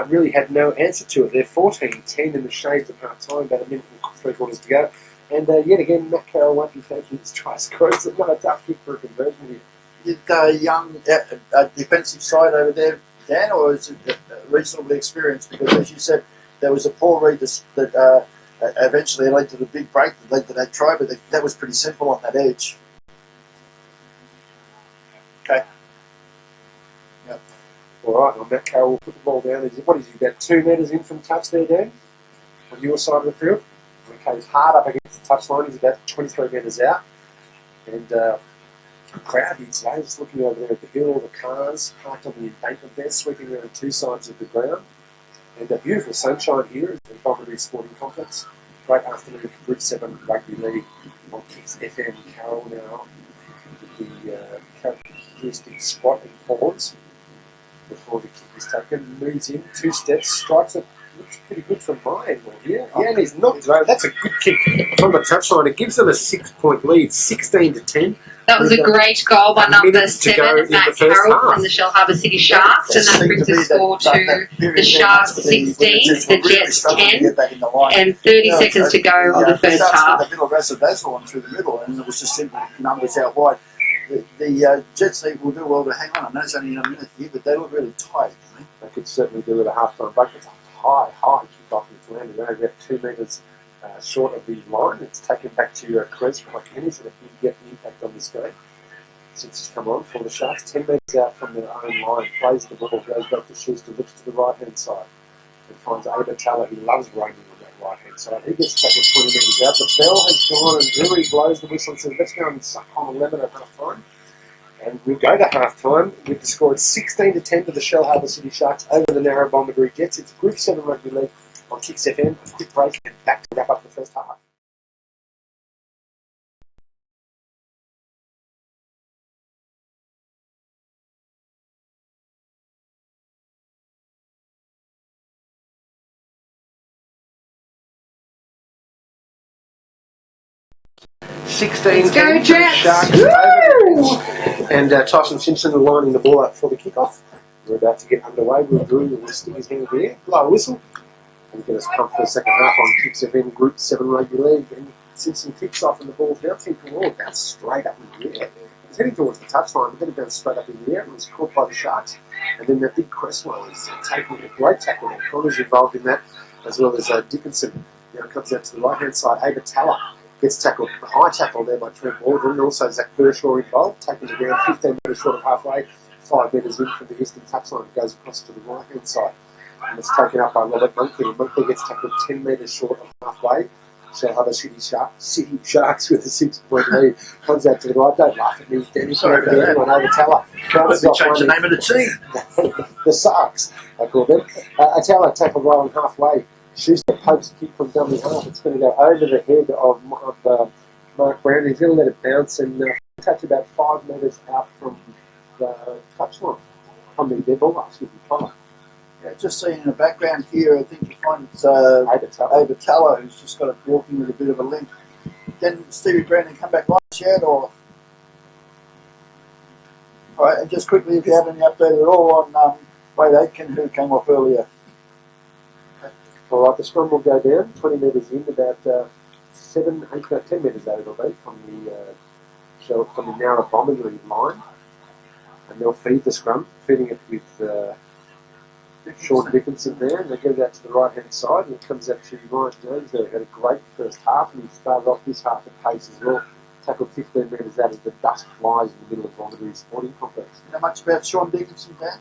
Really had no answer to it. They're 14-10 in the shades of half time, about a minute and 3/4 to go. And yet again, Matt Carroll won't be taking his try score. It's not a tough kick for a conversion here. Is it a young defensive side over there, Dan, or is it reasonably experienced? Because as you said, there was a poor read that eventually led to the big break that led to that try, but that was pretty simple on that edge. Okay. Yep. All right, well, Matt Carroll will put the ball down. What is he, about 2 metres in from touch there, Dan? On your side of the field? Okay, he's hard up against the touchline. He's about 23 metres out. And a crowd here today, just looking over there at the hill, all the cars parked on the embankment there, sweeping around two sides of the ground. And a beautiful sunshine here at the Bomaderry Sporting Complex. Great afternoon for Group 7 Rugby League on Kicks FM. Carroll now with the characteristic spot and pause before the kick is taken. Moves in, 2 steps, strikes it. Looks pretty good from my angle here. Yeah, and he's knocked it over. That's a good kick from the touchline. It gives them a 6-point lead, 16-10. That was a great goal by number 7, Matt Carroll from the Shellharbour City Sharks, and that brings the score to the Sharks 16, the Jets 10, and 30 seconds to go of the first half. The bit of razzle-dazzle on through the middle, and it was just simple numbers out wide. The Jets will do well to hang on. I know it's only in a minute here, but they look really tight. They could certainly do it at half-time break. It's a high kick off, and it's landed over about 2 metres short of the line. It's taken back to Chris by Kenny, so that he can get the impact on this game. Since he's come on for the Sharks, 10 metres out from their own line, plays the ball, goes back to Schuster, looks to the right-hand side, and finds Abatala, who loves roaming on that right-hand side. He gets tackled 20 metres out. The bell has gone, and Drury blows the whistle and says, let's go and suck on 11 at half-time. And we'll go to half-time with the score at 16-10 to the Shellharbour City Sharks over the Nowra-Bomaderry Jets. It's Group 7 Rugby League on Kicks FM. A quick break and back to wrap up the first half. Let's go, Jets! Sharks over the Jets. And Tyson Simpson lining the ball up for the kickoff. We're about to get underway. Drew will stick his hand there, blow a whistle, and get us pumped for the second half on Kicks FM Group 7 Rugby League. And Simpson kicks off and the ball's bouncing forward, bounced straight up in the air. He's heading towards the touchline, but then it bounced straight up in the air and was caught by the Sharks. And then that big Cresswell is taking a great tackle there. Connor's involved in that, as well as Dickinson. Now comes out to the right-hand side. Abatala gets tackled, a high tackle there by Trent Waldron, and also Zach Kershaw involved, taking the ground 15 metres short of halfway, 5 metres in from the eastern touchline. It goes across to the right-hand side, and it's taken up by Robert Monkey. Monkey gets tackled 10 metres short of halfway. Shellharbour City Sharks with a 6-point lead. Comes out to the right. Don't laugh at me, Danny. Sorry about that. On Abatala. Change the name of the team. The Sharks, I call them. Atala tackled right on halfway. Schuster pokes a kick from dummy half. It's going to go over the head of Mark Brown. He's going to let it bounce and touch about 5 metres out from the touchline. On the dead ball, excuse me, Connor. Yeah, just seeing in the background here, I think you find it's Abatala, who's just got it walking with a bit of a limp. Then Stevie Brandon come back right yet, or? All right, and just quickly, if you have any update at all on Wade Aitken, who came off earlier. All right, the scrum will go down 20 metres in, about 10 metres out it'll be from the Nowra-Bomaderry line, and they'll feed the scrum, feeding it with Sean Dickinson there, and they get it out to the right-hand side, and it comes out to Ryan Jones there. He had a great first half, and he started off this half at pace as well. Tackled 15 metres out as the dust flies in the middle of Bomaderry Sporting Complex. You know much about Sean Dickinson, Dan?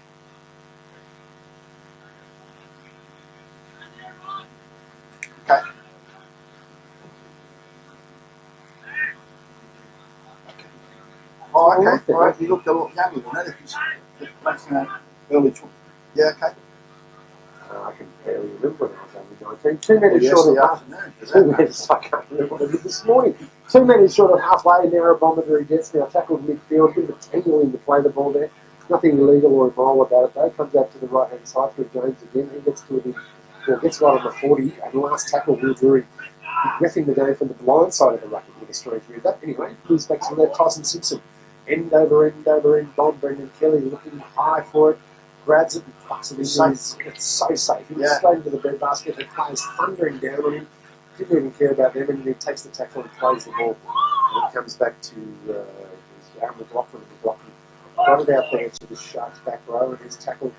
Okay. I like that. Alright, he looked a lot younger than that. He's early 20s. Yeah, okay. I can barely remember when I was only 19. 2 metres short of half. 2 metres, I can't remember what I did this morning. 2 metres short of halfway. Nowra-Bomaderry gets now tackled midfield. Bit of a tangle to play the ball there. Nothing illegal or immoral about it though. Comes out to the right hand side for Jones again. He gets to gets right on the 40. And last tackle, Will Drury reffing the game from the blind side of the ruck with a strange view. But anyway, moves back to the left. Tyson Simpson. End over end. Bomb. Brendan Kelly looking high for it. Grabs it and fucks it into his. It's so safe. He was straight into the breadbasket. The players thundering down on him. Didn't even care about them, and he takes the tackle and plays the ball. And it comes back to Aaron McLaughlin. Got it out there to the Sharks back row, and he's tackled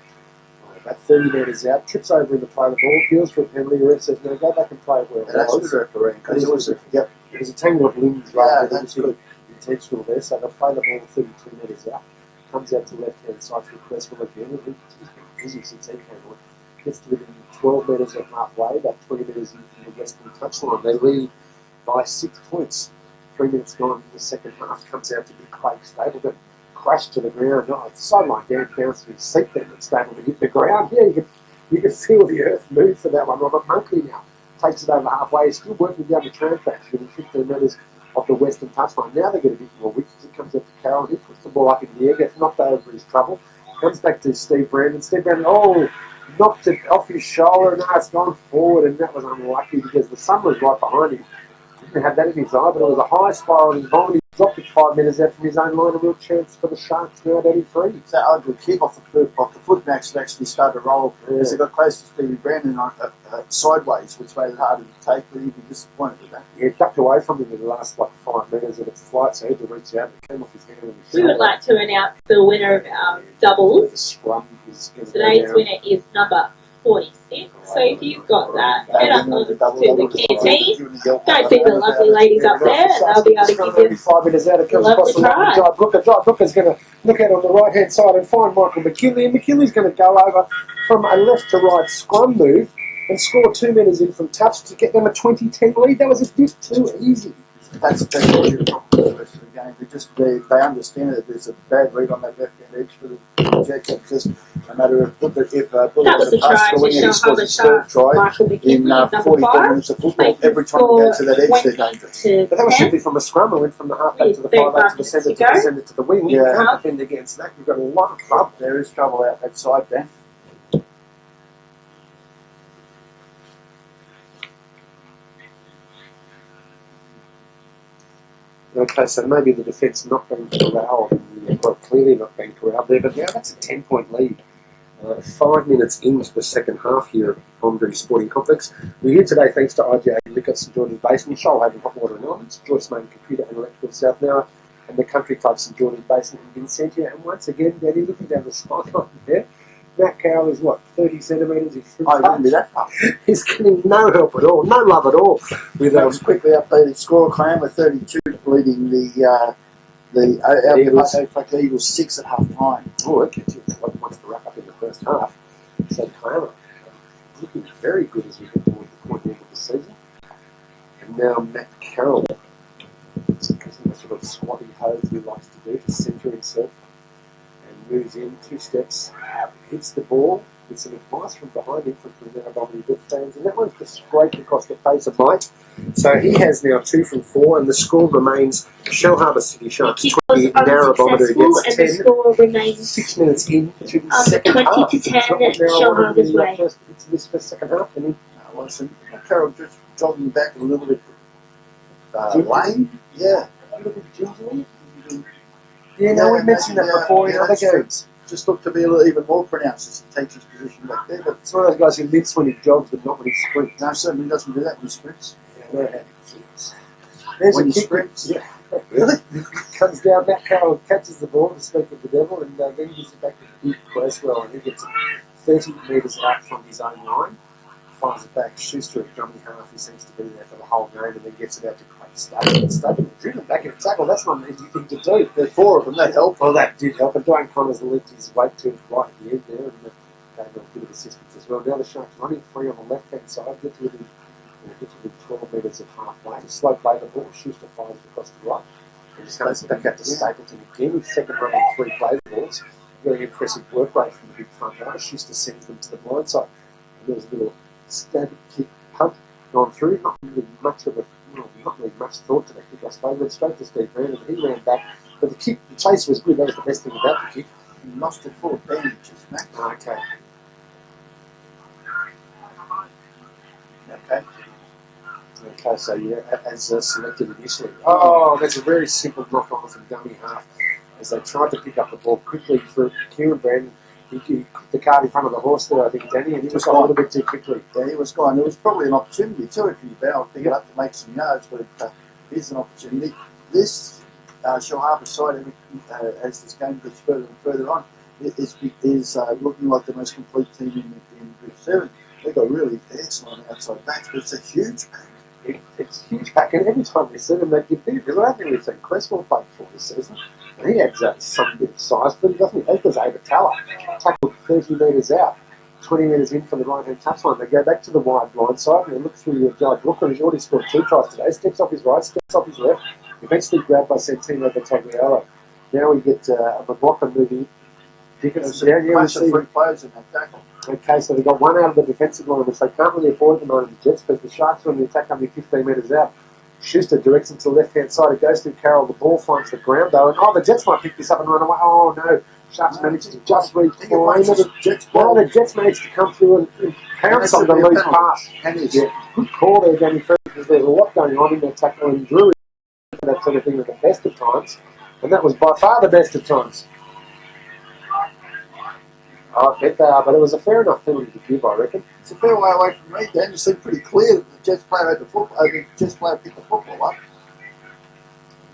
about 30 metres out. Trips over in to play the ball. Feels for a penalty. The ref says, no, go back and play it where it was. Because it was a tangle of limbs rather than anything intentional there. So they'll play the ball 32 metres out. Comes out to the left-hand side for Cresswell again. He's been busy since he came on. Gets to within 12 metres of halfway, about 20 metres in from the western touchline. They lead by 6 points. 3 minutes gone in the second half. Comes out to be Craig Stapleton. Crashed to the ground. Oh, it's so like Dan bounced his seat there and Stapleton hit the ground. Yeah, you could feel the earth move for that one. Robert Monkley now takes it over halfway. He's still working down the tram tracks within 15 metres of the western touchline. Now they get a bit more width as it comes up to Carroll. He puts the ball up in the air, gets knocked over his trouble. Comes back to Steve Brandon. Steve Brandon, knocked it off his shoulder, and now it's gone forward, and that was unlucky because the sun was right behind him. He didn't have that in his eye, but it was a high spiralling bomb. He dropped it 5 metres out from his own line, a real chance for the Sharks now at 83. That ugly kick off the foot Max actually started to roll as they got close to Stevie Brandon sideways, which made it harder to take, but he'd be disappointed with that. Yeah, it ducked away from him in the last 5 metres of its flight, so he had to reach out and it came off his hand. We would like to announce the winner of our doubles. The scrum is Today's winner is number 46. So if you've got that, head up to the canteen. Don't see the lovely ladies up there, and they'll be able to give you 5 minutes out, it comes across the line. Jai Brooker's going to look out on the right hand side and find Michael McKinley, and McKinley's going to go over from a left to right scrum move and score 2 metres in from touch to get them a 20-10 lead. That was a bit too easy. That's what you're not the rest of the game. They understand that there's a bad read on that left-hand edge for the Projector. Just no matter if Bullet was a try to Shellharbour Sharks, Michael McKinley, in number 44 5. minutes of football, every time they go to that edge, they're dangerous. But that was simply from a scrum. I went from the half-back to the 5-8 to the centre to the centre to the wing. You can't defend against that. You've got a lot of trouble. There is trouble out that side there. Okay, so maybe the defence not being corralled, quite clearly not being corralled there, but now that's a 10-point lead. 5 minutes into the second half here at Bomaderry Sporting Complex. We're here today thanks to IGA Liquor, St George's Basin, Shellharbour Hot Water and Elements, Joyce Main Computer and Electrical South Nowra, and the Country Club St George's Basin in Vincentia. And once again, Danny, looking down the sideline there, Matt Carroll is 30 centimetres? He's through wouldn't be that far. He's getting no help at all, no love at all. With quickly updated score, Clam with 32, leading the Eagles 6 at half time. Oh, okay. Wants to wrap up in the first half. So Clam looking very good as we get towards the point end of the season. And now Matt Carroll, the sort of squatty hose he likes to do to centre himself, and moves in 2 steps, hits the ball with some advice from behind him from the Nowra-Bomaderry good fans, and that one's just scraped across the face of Mike. So he has now 2 from 4, and the score remains Shellharbour City Sharks 20, Nowra-Bomaderry gets 10. And the score remains 6 minutes into the second 20 half. to 10 Shellharbour's way. Into this first second half, and Carroll just jogging back a little bit lane. Yeah. A little bit gingerly. Yeah, no, we mentioned that before in other games. Just looked to be a little even more pronounced as he takes his position back there. But it's one of those guys who limps when he jogs, but not when he sprints. No, certainly doesn't do that when he sprints. Yeah, no, there's when a he kick. sprints. Yeah. Really? Comes down, Matt Carroll catches the ball to speak of the devil, and then gives it back to Big Cresswell, and he gets it 30 metres out from his own line. Fires it back, Schuster at dummy half, he seems to be there for the whole game, and then gets it out to Craig Stapleton. Driven back in a tackle, that's not an easy thing to do. There's 4 of them, that helped. Well, that did help, and Dwayne Connors linked his weight to his right at the end there, and gave him a bit of assistance as well. Now the Sharks running free on the left-hand side, get to within 12 metres of halfway. Slow play the ball, Schuster fires it across the right, and just goes back out to Stapleton, who again with second run on 3 play balls. Very impressive work rate from the big front rush. Used to send them to the blind side. And there was a little stab kick punt gone through. Not really much of a, not really much thought to that kick, I suppose. Went straight to Steve Brandon. He ran back. But the chase was good. That was the best thing about the kick. He lost it full of bandages, Matt. Okay. Okay. Okay, so yeah, as selected initially. Oh, that's a very simple knock on from dummy half. As they tried to pick up the ball quickly for Kieran Brandon. He put the cart in front of the horse there, I think, Danny, and he was a little bit too quickly. Yeah, he was gone. There was probably an opportunity too if he bound to pick it up to make some yards, but here's an opportunity. This Shellharbour side, as this game gets further and further on, is looking like the most complete team in Group 7. They've got really excellent outside backs, but it's a huge pack. It's a huge pack, and every time we see them, they give big. Because I don't think we've seen Cresswell play before this season. And he had some bit of size, but he doesn't. That was Abatala. Tackled 30 metres out, 20 metres in for the right-hand touchline. They go back to the wide blind side, and they look through your Judge Walker, who's already scored 2 tries today. Steps off his right, steps off his left. Eventually grabbed by Santino Battagliolo. Now we get a McLaughlin moving. Dickinson down here. We see 3 players in that tackle. Okay, so they've got one out of the defensive line, which they can't really afford at the moment, the Jets, because the Sharks are on the attack only 15 metres out. Schuster directs him to the left-hand side. It goes through Carroll. The ball finds the ground, though. And, the Jets might pick this up and run away. Oh, no. Sharks managed to just reclaim it. The Jets managed to come through and pounce on the loose pass. Yeah, good call there, Danny Freeman, because there's a lot going on in that tackle, and Drew that sort of thing at the best of times. And that was by far the best of times. I bet they are, but it was a fair enough penalty to give, I reckon. It's a fair way away from me, Dan. It seemed pretty clear that the Jets player had the football. The Jets player picked the football up.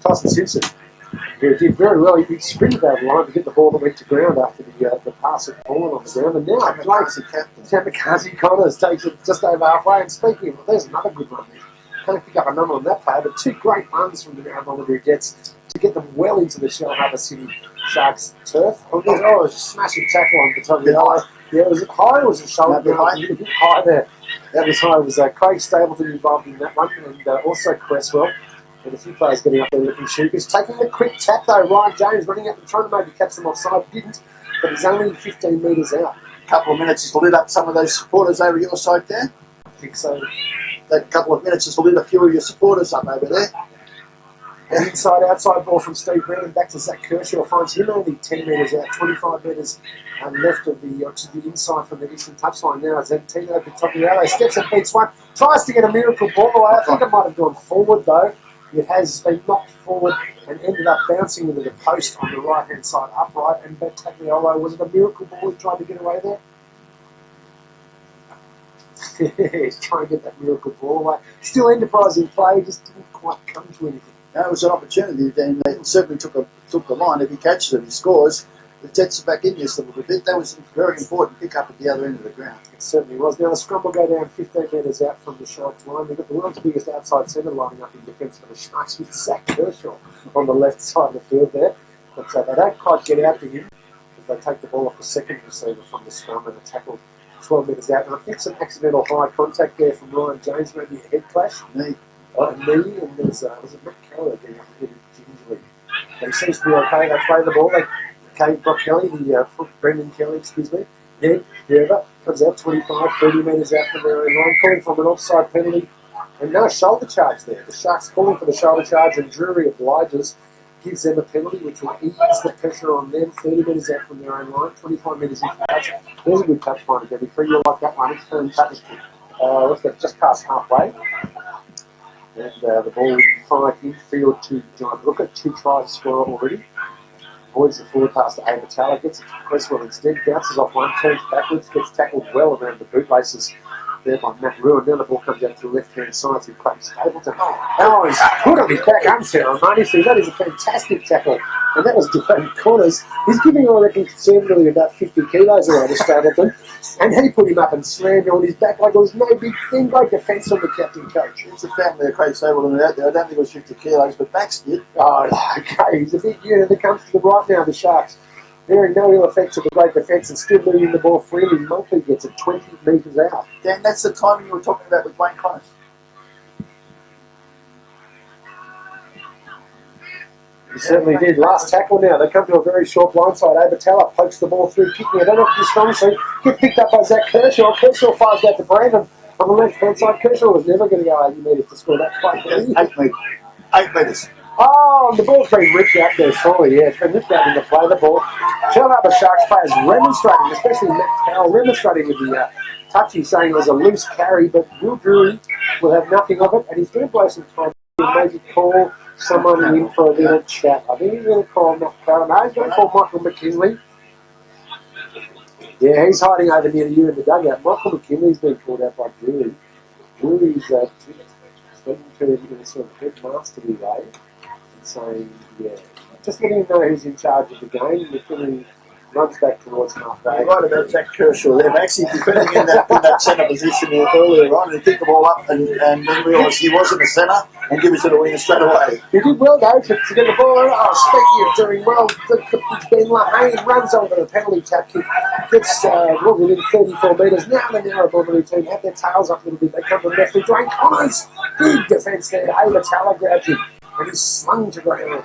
Tyson Simpson did very well. He sprinted over the line to get the ball that went to ground after the pass had fallen on the ground. And now Kamikaze Connors takes it just over halfway. And speaking of, there's another good one there. Can't pick up a number on that player, but 2 great runs from the Nowra-Bomaderry Jets to get them well into the Shellharbour City Sharks turf. Oh, it was a smashing tackle on Battagliolo. Yeah, it was high, or was it shoulder? A bit high there. That was high. It was Craig Stapleton involved in that one, and also Cresswell. And a few players getting up there looking sheepish. Taking the quick tap though, Ryan James running up and trying to maybe catch them offside. Didn't, but he's only 15 metres out. A couple of minutes has lit up some of those supporters over your side there. I think so. That couple of minutes has lit a few of your supporters up over there. An inside-outside ball from Steve Brandon back to Zach Kershaw. Finds him only 10 metres out, 25 metres left of the inside from the eastern touchline. Now Santino Battagliolo steps and beats one. Tries to get a miracle ball away. I think it might have gone forward though. It has been knocked forward and ended up bouncing into the post on the right-hand side upright. And Battagliolo, was it a miracle ball he tried to get away there? He's trying to get that miracle ball away. Still enterprising play, just didn't quite come to anything. No, it was an opportunity, and they certainly took the line. If he catches it, he scores. The Jets are back in this a little bit. That was a very important pick up at the other end of the ground. It certainly was. Now the scrum will go down 15 metres out from the Sharks line. They've got the world's biggest outside centre lining up in defence for the Sharks with Zach Kershaw on the left side of the field there. But they don't quite get out to him as they take the ball off the second receiver from the scrum and a tackle 12 metres out. And I think some accidental high contact there from Ryan James, maybe a head clash. Knee, and there's was it Matt Carroll getting up here gingerly. But he seems to be okay. They play the ball. Brock Kelly, Brendan Kelly, Then Gerber comes out 25, 30 metres out from their own line, calling from an offside penalty. And no shoulder charge there. The Sharks calling for the shoulder charge, and Drury obliges, gives them a penalty which will ease the pressure on them. 30 metres out from their own line, 25 metres in for touch. There's a good touch point again. You'll like that one. It's turn touch. Looks like just past halfway. And the ball will be fired infield to John Rooker. 2 tries scored already. Avoids the forward pass to Abatala, gets it to Cresswell instead, bounces off one, turns backwards, gets tackled well around the bootlaces there by Matt Ruin. Now the ball comes out to the left-hand side through Craig Stapleton. Oh, he's put on his back unceremoniously. That is a fantastic tackle. And that was defending corners. He's giving, I reckon, conservatively about 50 kilos away to Stapleton. And he put him up and slammed on his back like it was no big thing. Great defence from the captain coach. It's a family of Craig Stapleton out there. I don't think it was 50 kilos, but Max did. Oh, okay. He's a big unit that comes to the right now, the Sharks. Bearing no ill effects of the great defence and still moving the ball freely. Monkley gets it 20 metres out. Dan, that's the timing you were talking about with Wayne Connors. He certainly did. Last tackle now. They come to a very short blindside. Abertella pokes the ball through, kicking it. I don't know if it's strong suit. Get picked up by Zach Kershaw. Kershaw fires out to Brandon on the left-hand side. Kershaw was never going to go 80 metres to score that fight. 8 metres. Oh, and the ball's been ripped out there, surely. Yeah, it's been ripped out in the play. The ball. Shellharbour Sharks players remonstrating, especially Matt Carroll, remonstrating with the touchy, saying it was a loose carry, but Will Drury will have nothing of it, and he's going to blow some time. Maybe call someone in for a little chat. I think he's going to call Matt Carroll. No, he's going to call Michael McKinley. Yeah, he's hiding over near you in the dugout. Michael McKinley's been called out by Drury. Drury's speaking to him in a sort of headmasterly way and saying, yeah, just letting him know who's in charge of the game. McKinley runs back towards halfway. You're right about Jack Kershaw there, Max. He's defending in that centre position earlier on and picked the ball up and then realised he wasn't a centre and give it to the winger straight away. He did well though to get the ball out. Oh, speaking of doing well, Ben Lahane runs over the penalty tap kick, gets within 34 metres. Now the Nowra-Bomaderry team have their tails up a little bit. They come to the left with Dwayne Connors. Big defence there. Abertella grabs him and he's slung to ground.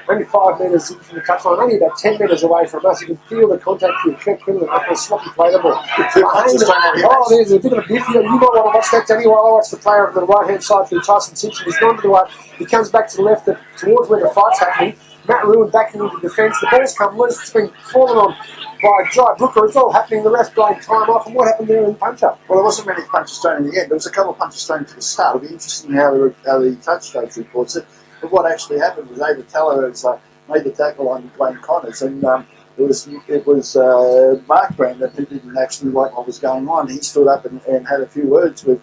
Only 5 metres in from the touchline, only about 10 metres away from us. You can feel the contact here. Kirk Quinlan up a sloppy play the ball. Oh, there's a bit of a biff here. You might want to watch that, Danny, while I watch the player on the right-hand side for Tyson Simpson. He's gone to the right. He comes back to the left towards where the fight's happening. Matt Ruin backing into defence. The ball's come loose. It's been fallen on by Jai Brooker. It's all happening. The rest going time off. And what happened there in punch-up? Well, there wasn't many punches thrown in the end. There was a couple of punches thrown to the start. It'll be interesting how the touch coach reports it. But what actually happened was Abertella has made the tackle on Dwayne Connors, and it was Mark Brandon who didn't actually like what was going on. He stood up and had a few words with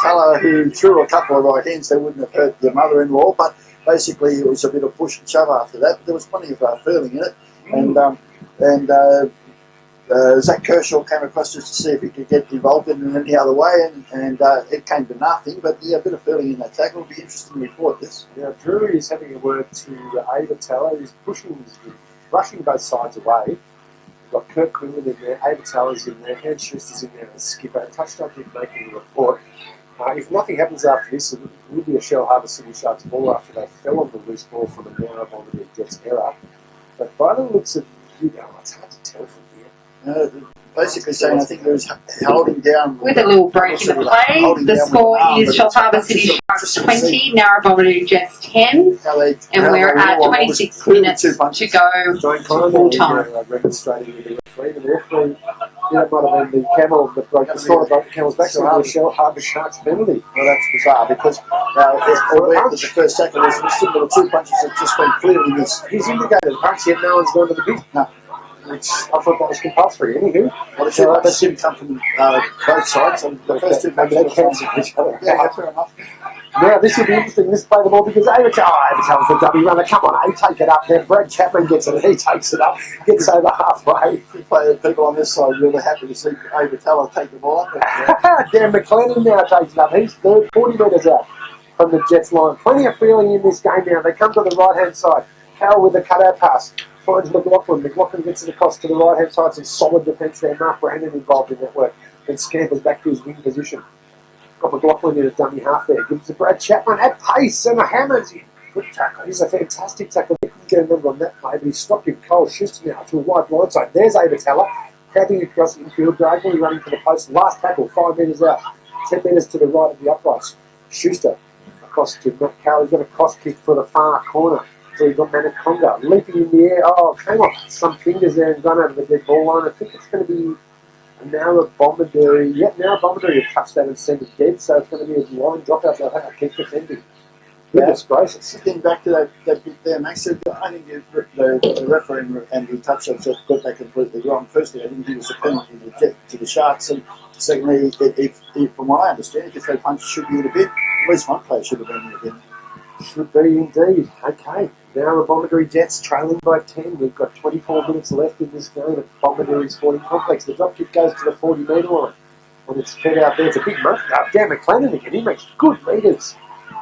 Teller, who threw a couple of right hands that wouldn't have hurt your mother-in-law, but basically it was a bit of push and shove after that. There was plenty of feeling in it, and Zach Kershaw came across just to see if he could get involved in any other way, and it came to nothing. But yeah, a bit of feeling in that tackle. It'll be interesting to report this. Now, Drury is having a word to Abertella. He's rushing both sides away. We've got Kirk Quinlan in there, Abertella's in there, Ed Schuster's in there, and Skipper. Touchdown keep making a report. If nothing happens after this, it will be a Shellharbour City Sharks ball after they fell on the loose ball from a Nowra-Bomaderry Jets error. But by the looks of it's hard to tell from here. Basically saying I think there was holding down. With a little break in the play, the score is Shellharbour City Sharks 20, Nowra-Bomaderry Jets 10, and we're at 26 minutes to go full time. Remonstrating with the referee. The referee, that might have been the camel that broke the score, broke the camel's back, so the Shellharbour Sharks penalty. Well, that's bizarre because albeit that the first tackle was missing, but the 2 punches have just been clearly missed. He's indicated punch, yet no one's gone to the big. No. Which I thought that was compulsory. Anywho, well, the 2 punches didn't come from both sides, and the first 2 punches they cancel each other. Yeah, fair enough. Now, this will be interesting. Let's play the ball because Abertella's the dummy runner. Come on, take it up there. Brad Chapman gets it. He takes it up. Gets over halfway. People on this side really happy to see Abertella take the ball up. Dan McLennan now takes it up. He's third, 40 metres out from the Jets line. Plenty of feeling in this game now. They come to the right-hand side. Carroll with the cutout pass. Finds McLaughlin. McLaughlin gets it across to the right-hand side. Some solid defence there. Mark Brandon involved in that work. Then scampers back to his wing position. Got McLaughlin in a dummy half there. Gives to Brad Chapman at pace and a hammers in. Good tackle. He's a fantastic tackle. He couldn't get a number on that play, but he stopped him. Cole Schuster now to a wide blindside. There's Abertella. Crowding across the infield. Diagonally running to the post. Last tackle, 5 metres out. 10 metres to the right of the uprights. Schuster across to Matt Carroll. He's got a cross kick for the far corner. So you've got Manaconga leaping in the air. Oh, came off some fingers there and gone over the dead ball line. I think it's going to be a Nowra-Bomaderry. Yep, Nowra-Bomaderry have touched that and sent it dead, so it's going to be a line dropout. So I think I keep defending. Goodness gracious. Getting back to that bit there, Max, I think the referee and the touch-ups have got that completely wrong. Firstly, I didn't think it was a penalty to the Sharks, and secondly, if from what I understand, if they punch should be in a bit, at least one player should have been in a bit. Should be indeed. Okay. Nowra-Bomaderry Jets trailing by 10. We've got 24 minutes left in this game at Bomaderry Sporting Complex. The drop kick goes to the 40-metre line. When it's fed out there, it's a big monkey. Dan McLennan again. He makes good metres.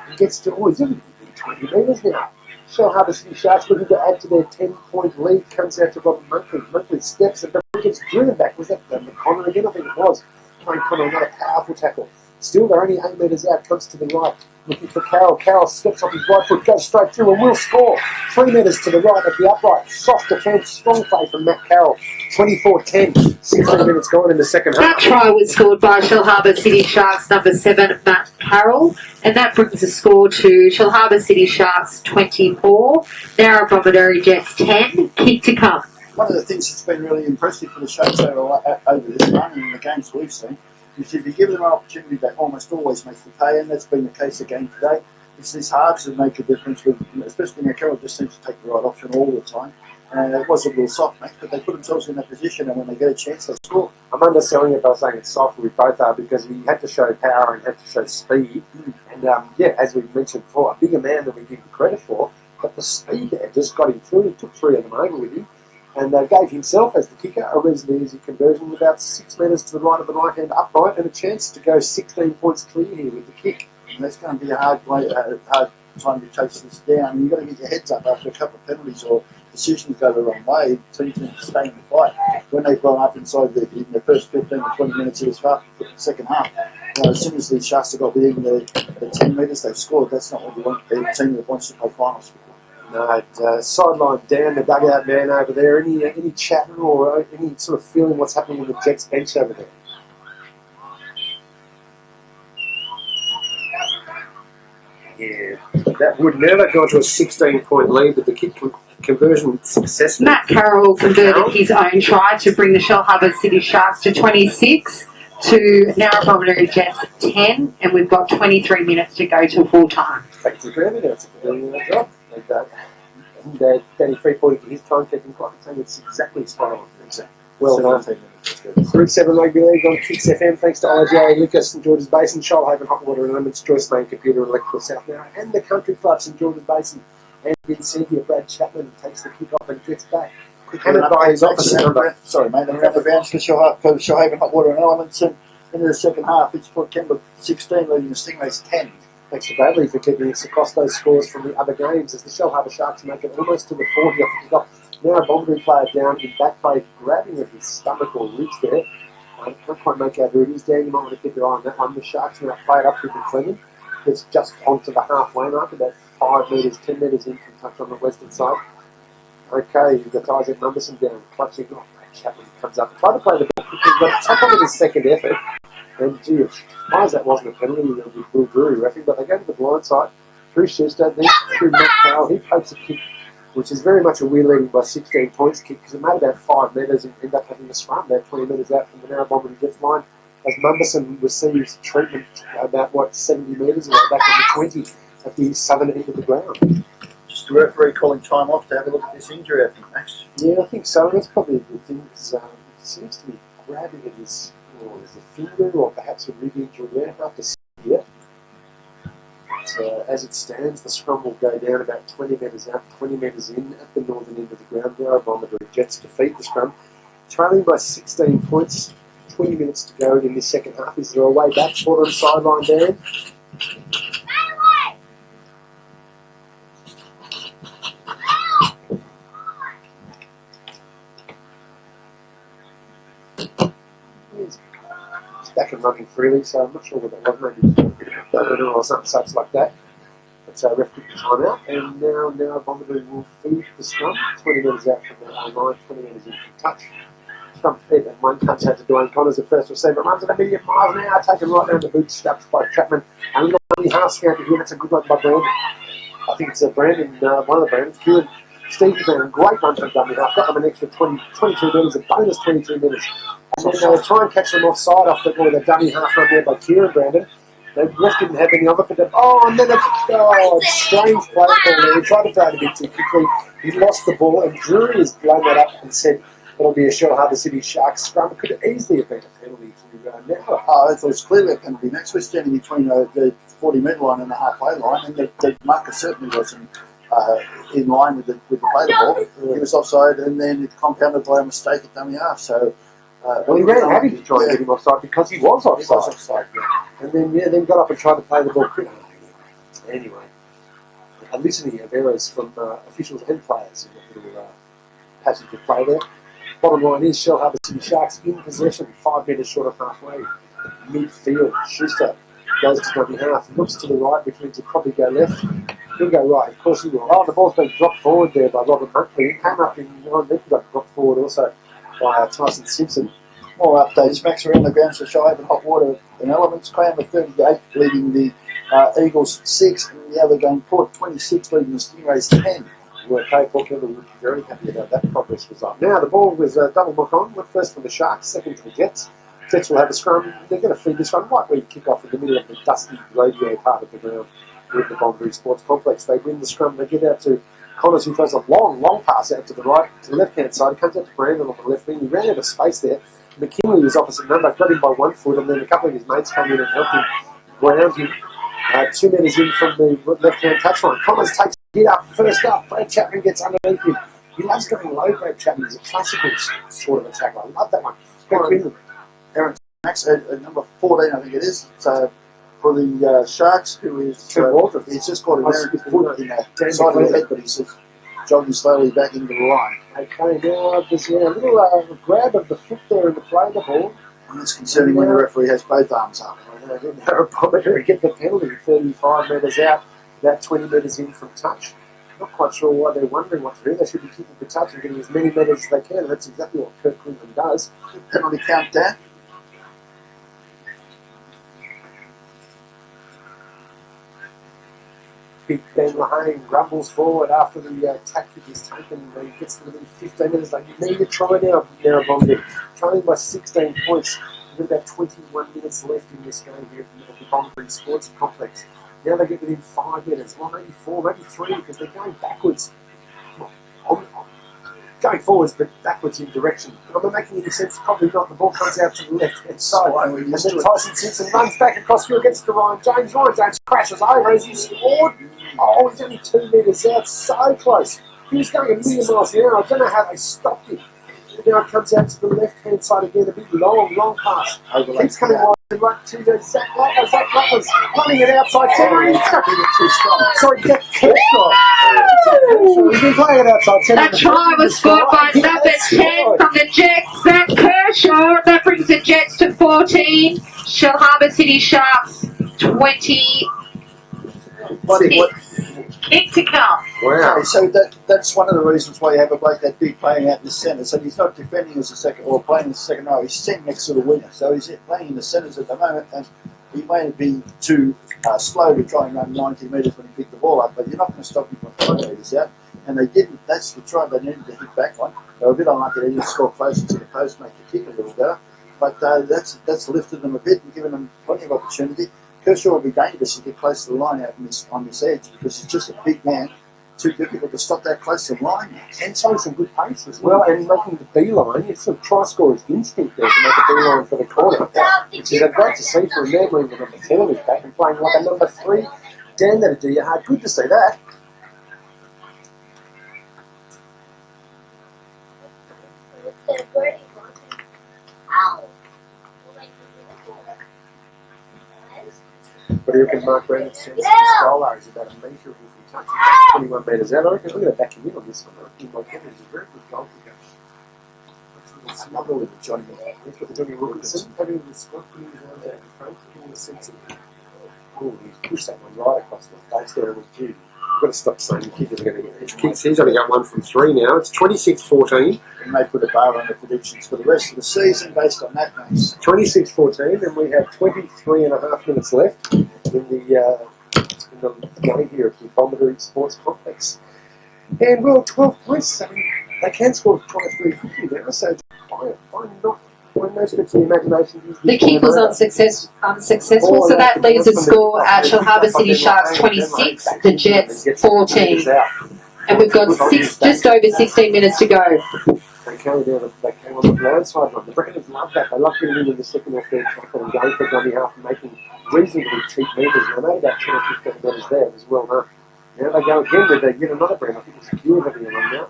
He gets to, he's only 20 metres now. Shellharbour City Sharks looking to add to their 10-point lead. Comes out to Robin Monkley. Monkley steps and gets driven back. Was that McConnor again? I think it was. Connor, another powerful tackle. Still, they're only 8 metres out, comes to the right, looking for Carroll. Carroll steps off his right foot, goes straight through and will score. 3 metres to the right at the upright. Soft defence, strong play from Matt Carroll. 24-10, 16 minutes gone in the second half. That try was scored by Shellharbour City Sharks number 7, Matt Carroll, and that brings the score to Shellharbour City Sharks 24, Nowra-Bomaderry Jets 10, kick to come. One of the things that's been really impressive for the Sharks over this run and the games we've seen is if you give them an opportunity, they almost always make the pay, and that's been the case again today. It's this hard to make a difference, with, especially now Carroll just seems to take the right option all the time. It was a little soft match, but they put themselves in that position, and when they get a chance, they score. I'm underselling it by saying it's soft. We both are, because we had to show power and had to show speed. And yeah, as we mentioned before, a bigger man than we give him credit for, but the speed there just got him through. He took 3 of them over with him, and gave himself, as the kicker, a reasonably easy conversion, about 6 metres to the right of the right hand upright, and a chance to go 16 points clear here with the kick. And that's going to be a hard time to chase this down. You've got to get your heads up after a couple of penalties or decisions go the wrong way. Teams need to stay in the fight. When they've gone up inside in the first 15 to 20 minutes of the second half, as soon as the Sharks have got within the 10 metres, they've scored. That's not what we want. The team that wants to play finals. No, sideline down, the dugout man over there. Any chatter or any sort of feeling what's happening with the Jets bench over there? Yeah, that would never go to a 16-point lead, but the kick conversion successful. Matt Carroll converted his own try to bring the Shellharbour City Sharks to 26, to Nowra-Bomaderry Jets 10, and we've got 23 minutes to go to full time. Thanks to Graham for doing that job. And Danny Freeport, for his time-keeping clock, I think it's exactly spot on. Well done. Route 7 Rugby League on Kicks FM, thanks to IGA, Lucas, St George's Basin, Shellhaven, Hot Water and Elements, Joyce Main Computer and Electrical South Nowra, and the Country Club, St George's Basin. And Vincent, Brad Chapman takes the kick off and gets back. Quick by his opposite number. Sorry, mate. I'm going bounce for Shellhaven, Hot Water and Elements. And into the second half, it's put Kemba 16, leading the Stingrays 10. Thanks to Bradley for keeping us across those scores from the other games as the Shellharbour Sharks make it almost to the 40 off the top. Now a Bomaderry player down in back play, grabbing at his stomach or ribs there. Can't quite make out who it is. Dan, you might want to keep your eye on that one. The Sharks now play it up to McClellan. It's just onto the halfway mark, about 5 metres, 10 metres in from touch on the western side. Okay, you've got Isaac Mumberson down, clutching off. Chapman comes up, try to play the ball quickly, but tap on his second effort. And gee, Isaac wasn't a penalty with Will Drury, reckon, but they go to the blind side through Schuster, then through Matt Carroll. He pokes a kick, which is very much a we're leading by 16 points kick, because it made about 5 metres and ended up having a scrum about 20 metres out from the Nowra-Bomaderry Jets line, as Mumberson receives treatment about 70 metres away back on the 20 at the southern end of the ground. Just the referee calling time off to have a look at this injury, I think, Max. Yeah, I think so. That's probably a good thing, because it seems to be grabbing at his finger or perhaps a rib injury there. Hard to see yet. As it stands, the scrum will go down about 20 metres out, 20 metres in at the northern end of the ground. Nowra-Bomaderry Jets defeat the scrum, trailing by 16 points. 20 minutes to go in this second half. Is there a way back for them sideline there? He's back and running freely, so I'm not sure what that was. Maybe or something such like that. But ref took the time out, and now Nowra-Bomaderry will feed the scrum. 20 metres out from the line, 20 metres in from touch. Scrum fed and one touch out to Dwayne Connors, the first receiver. Runs at a million miles an hour, taken right down the bootstraps by Chapman. And we've got only half scamper here. That's a good run by Brandon. I think it's Brandon, one of the Brandons. Kieran Steve Brown, great run from dummy half. Got them an extra 22 metres, a bonus 22 metres. And then they try and catch them offside off the dummy half run there by Kieran Brandon. The ref didn't have any other for them. And then it's strange play ball there. He tried to throw it a bit too quickly. He lost the ball, and Drury has blown that up and said it'll be a Shellharbour City Sharks scrum. It could easily have been a penalty to Nowra. I thought it was clearly a penalty. Max was standing between the 40-metre line and the halfway line, and the marker certainly wasn't in line with the play of the ball. He was offside, and then it compounded by a mistake at dummy half. So. He ran happy to try and get him offside because he was offside. And then got up and tried to play the ball quickly. Anyway, a litany of errors from officials and players in the little passage of play there. Bottom line is Shellharbour City Sharks in possession, 5 metres short of halfway. Midfield, Schuster goes to dummy half. He looks to the right, which means he'll probably go left. He'll go right. Of course he will. Oh, the ball's been dropped forward there by Robert Buckley. He came up in 9 metres, got dropped forward also by Tyson Simpson. More updates. Max around the grounds for Shellharbour Hot Water and Elements. Cranmer 38 leading the Eagles 6, and the other going Port 26 leading the Stingrays 10. Well, okay, Paul Kevin would be very happy about that progress result. Now the ball was double knock on. Went first for the Sharks, second for the Jets. Jets will have a scrum. They're going to feed this one right where you kick off in the middle of the dusty rodeo part of the ground with the Bomaderry Sports Complex. They win the scrum. They get out to Connors, who throws a long pass out to the right, to the left-hand side. He comes out to Brandon on the left wing. He ran out of space there. McKinley was opposite number, got him by 1 foot, and then a couple of his mates come in and helped him ground him 2 metres in from the left-hand touchline. Connors takes it up, first up. Brad Chapman gets underneath him. He loves going low, Brad Chapman. He's a classical sort of attacker. I love that one. Aaron Max, number 14, I think it is. So for the Sharks, who is he's just got an American foot in the side of the head, but he's jogging slowly back into the line. Okay, now there's a little grab of the foot there in the play of the ball. And it's concerning when the referee has both arms up. Nowra-Bomaderry get the penalty 35 metres out, about 20 metres in from touch. Not quite sure why they're wondering what to do. They should be kicking for touch and getting as many metres as they can. And that's exactly what Kirk Clinton does. Penalty count, Dan. Big Ben Lahane rumbles forward after the tactic is taken. He gets to within 15 minutes. Like, you need to try now, Nowra-Bomaderry. Trailing by 16 points. With about 21 minutes left in this game here at the Bomaderry Sports Complex. Now they get within 5 minutes. Well, maybe 4, maybe 3, because they're going backwards. Going forwards, but backwards in direction. Am I making any sense? Probably not. The ball comes out to the left-hand side. And then Tyson Simpson runs back across field, gets to Ryan James. Ryan James crashes over as he scored. Oh, he's only 2 metres out. So close. He was going a million miles an hour. I don't know how they stopped him. And now it comes out to the left-hand side again. A big long pass. Keeps coming wide. Right to Zach Butler's running it outside centre. Sorry, Jack Kershaw. He's been playing it outside centre. That try was scored by number 10 from the Jets, Zach Kershaw. That brings the Jets to 14. Shellharbour City Sharks 20. Kick to come. Wow. Okay, so that's one of the reasons why you have a bloke that big playing out in the centre. So he's not defending as a second or playing as a second row. He's sitting next to the winger. So he's playing in the centres at the moment, and he may be too slow to try and run 90 metres when he picked the ball up. But you're not going to stop him from 5 metres out. And they didn't. That's the try they needed to hit back on. They were a bit unlucky. They didn't score closer to the post, make the kick a little better. But that's lifted them a bit and given them plenty of opportunity. Kershaw will be dangerous to get close to the line out on this edge because he's just a big man. Too difficult to stop that close to the line. And showing some good pace as well, and making the beeline. It's a try scorer's instinct there to make a beeline for the corner, which is great to see for a man bringing the number 10 on his back and playing like a number 3. Dan, that'll do you hard. Good to see that. What do you reckon Mark Brandon's chance to score is about a metre from touch, about 21 metres out? I reckon I'm going to back him in on this one. I reckon Mike Henry's a very good goal kicker. Let's smother with Johnny. That's what Johnny Wilkinson having the squad putting his arms out in front, giving the sense of, oh, he's pushed that one right across the face there. It was due. I've got to stop saying the kickers are going to get his kicks. He's only got 1 from 3 now. It's 26-14. And they put a bar on the predictions for the rest of the season based on that match. 26-14, and we have 23 and a half minutes left in the game here at the Bomaderry Sports Complex. And well, 12 points. I mean, they can score twice very quickly now, so why not? When no stretch of the imagination. The kick was unsuccessful, so that leaves a score at Shellharbour City Sharks 26, the Jets 14. And we've got just over 16 minutes to go. They came on the blind side run. The Brandons love that. They love getting in the second or third tackle and going for dummy half and making reasonably cheap metres. And they made about 10 or 15 metres there. It was well done. Now they go again with yet another Brand. I think it's Pure having a run now.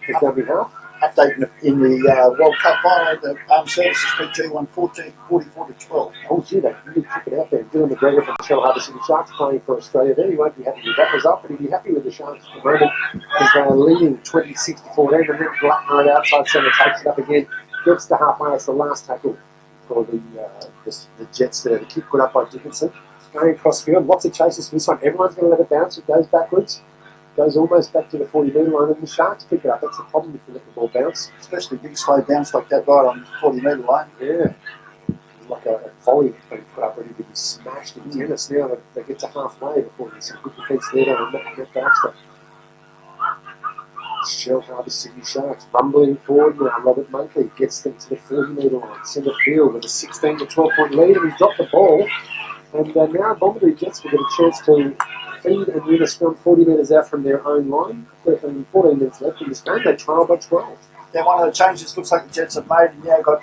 For dummy half. Update in the World Cup final, the Armed Services PG won 44-12. Oh, gee, they really took it out there. Dylan McGregor from the Shellharbour City Sharks playing for Australia there. He won't be happy with that result, but he'll be happy with the Sharks at the moment because they are leading 26-14. And then Blackmer at outside centre takes it up again, gets to halfway. It's the last tackle for the Jets there. The kick put up by Dickinson. going across field. Lots of chases for this one. Everyone's going to let it bounce. It goes backwards. Goes almost back to the 40-metre line, and the Sharks pick it up. That's the problem if you let the ball bounce. Especially big slow bounce like that right on 40-metre line. Yeah. Like a volley that's been put up ready to be smashed in tennis. Now they get to halfway before there's some good defence there on Matt Baxter. Shellharbour City Sharks rumbling forward now. Robert Monkey gets them to the 40-metre line, centre field with a 16 to 12 point lead, and he's dropped the ball. And Nowra-Bomaderry Jets will get a chance to feed and win a scrum 40 metres out from their own line. 14 minutes left in this game. They trail by 12. Yeah, one of the changes looks like the Jets have made. And now got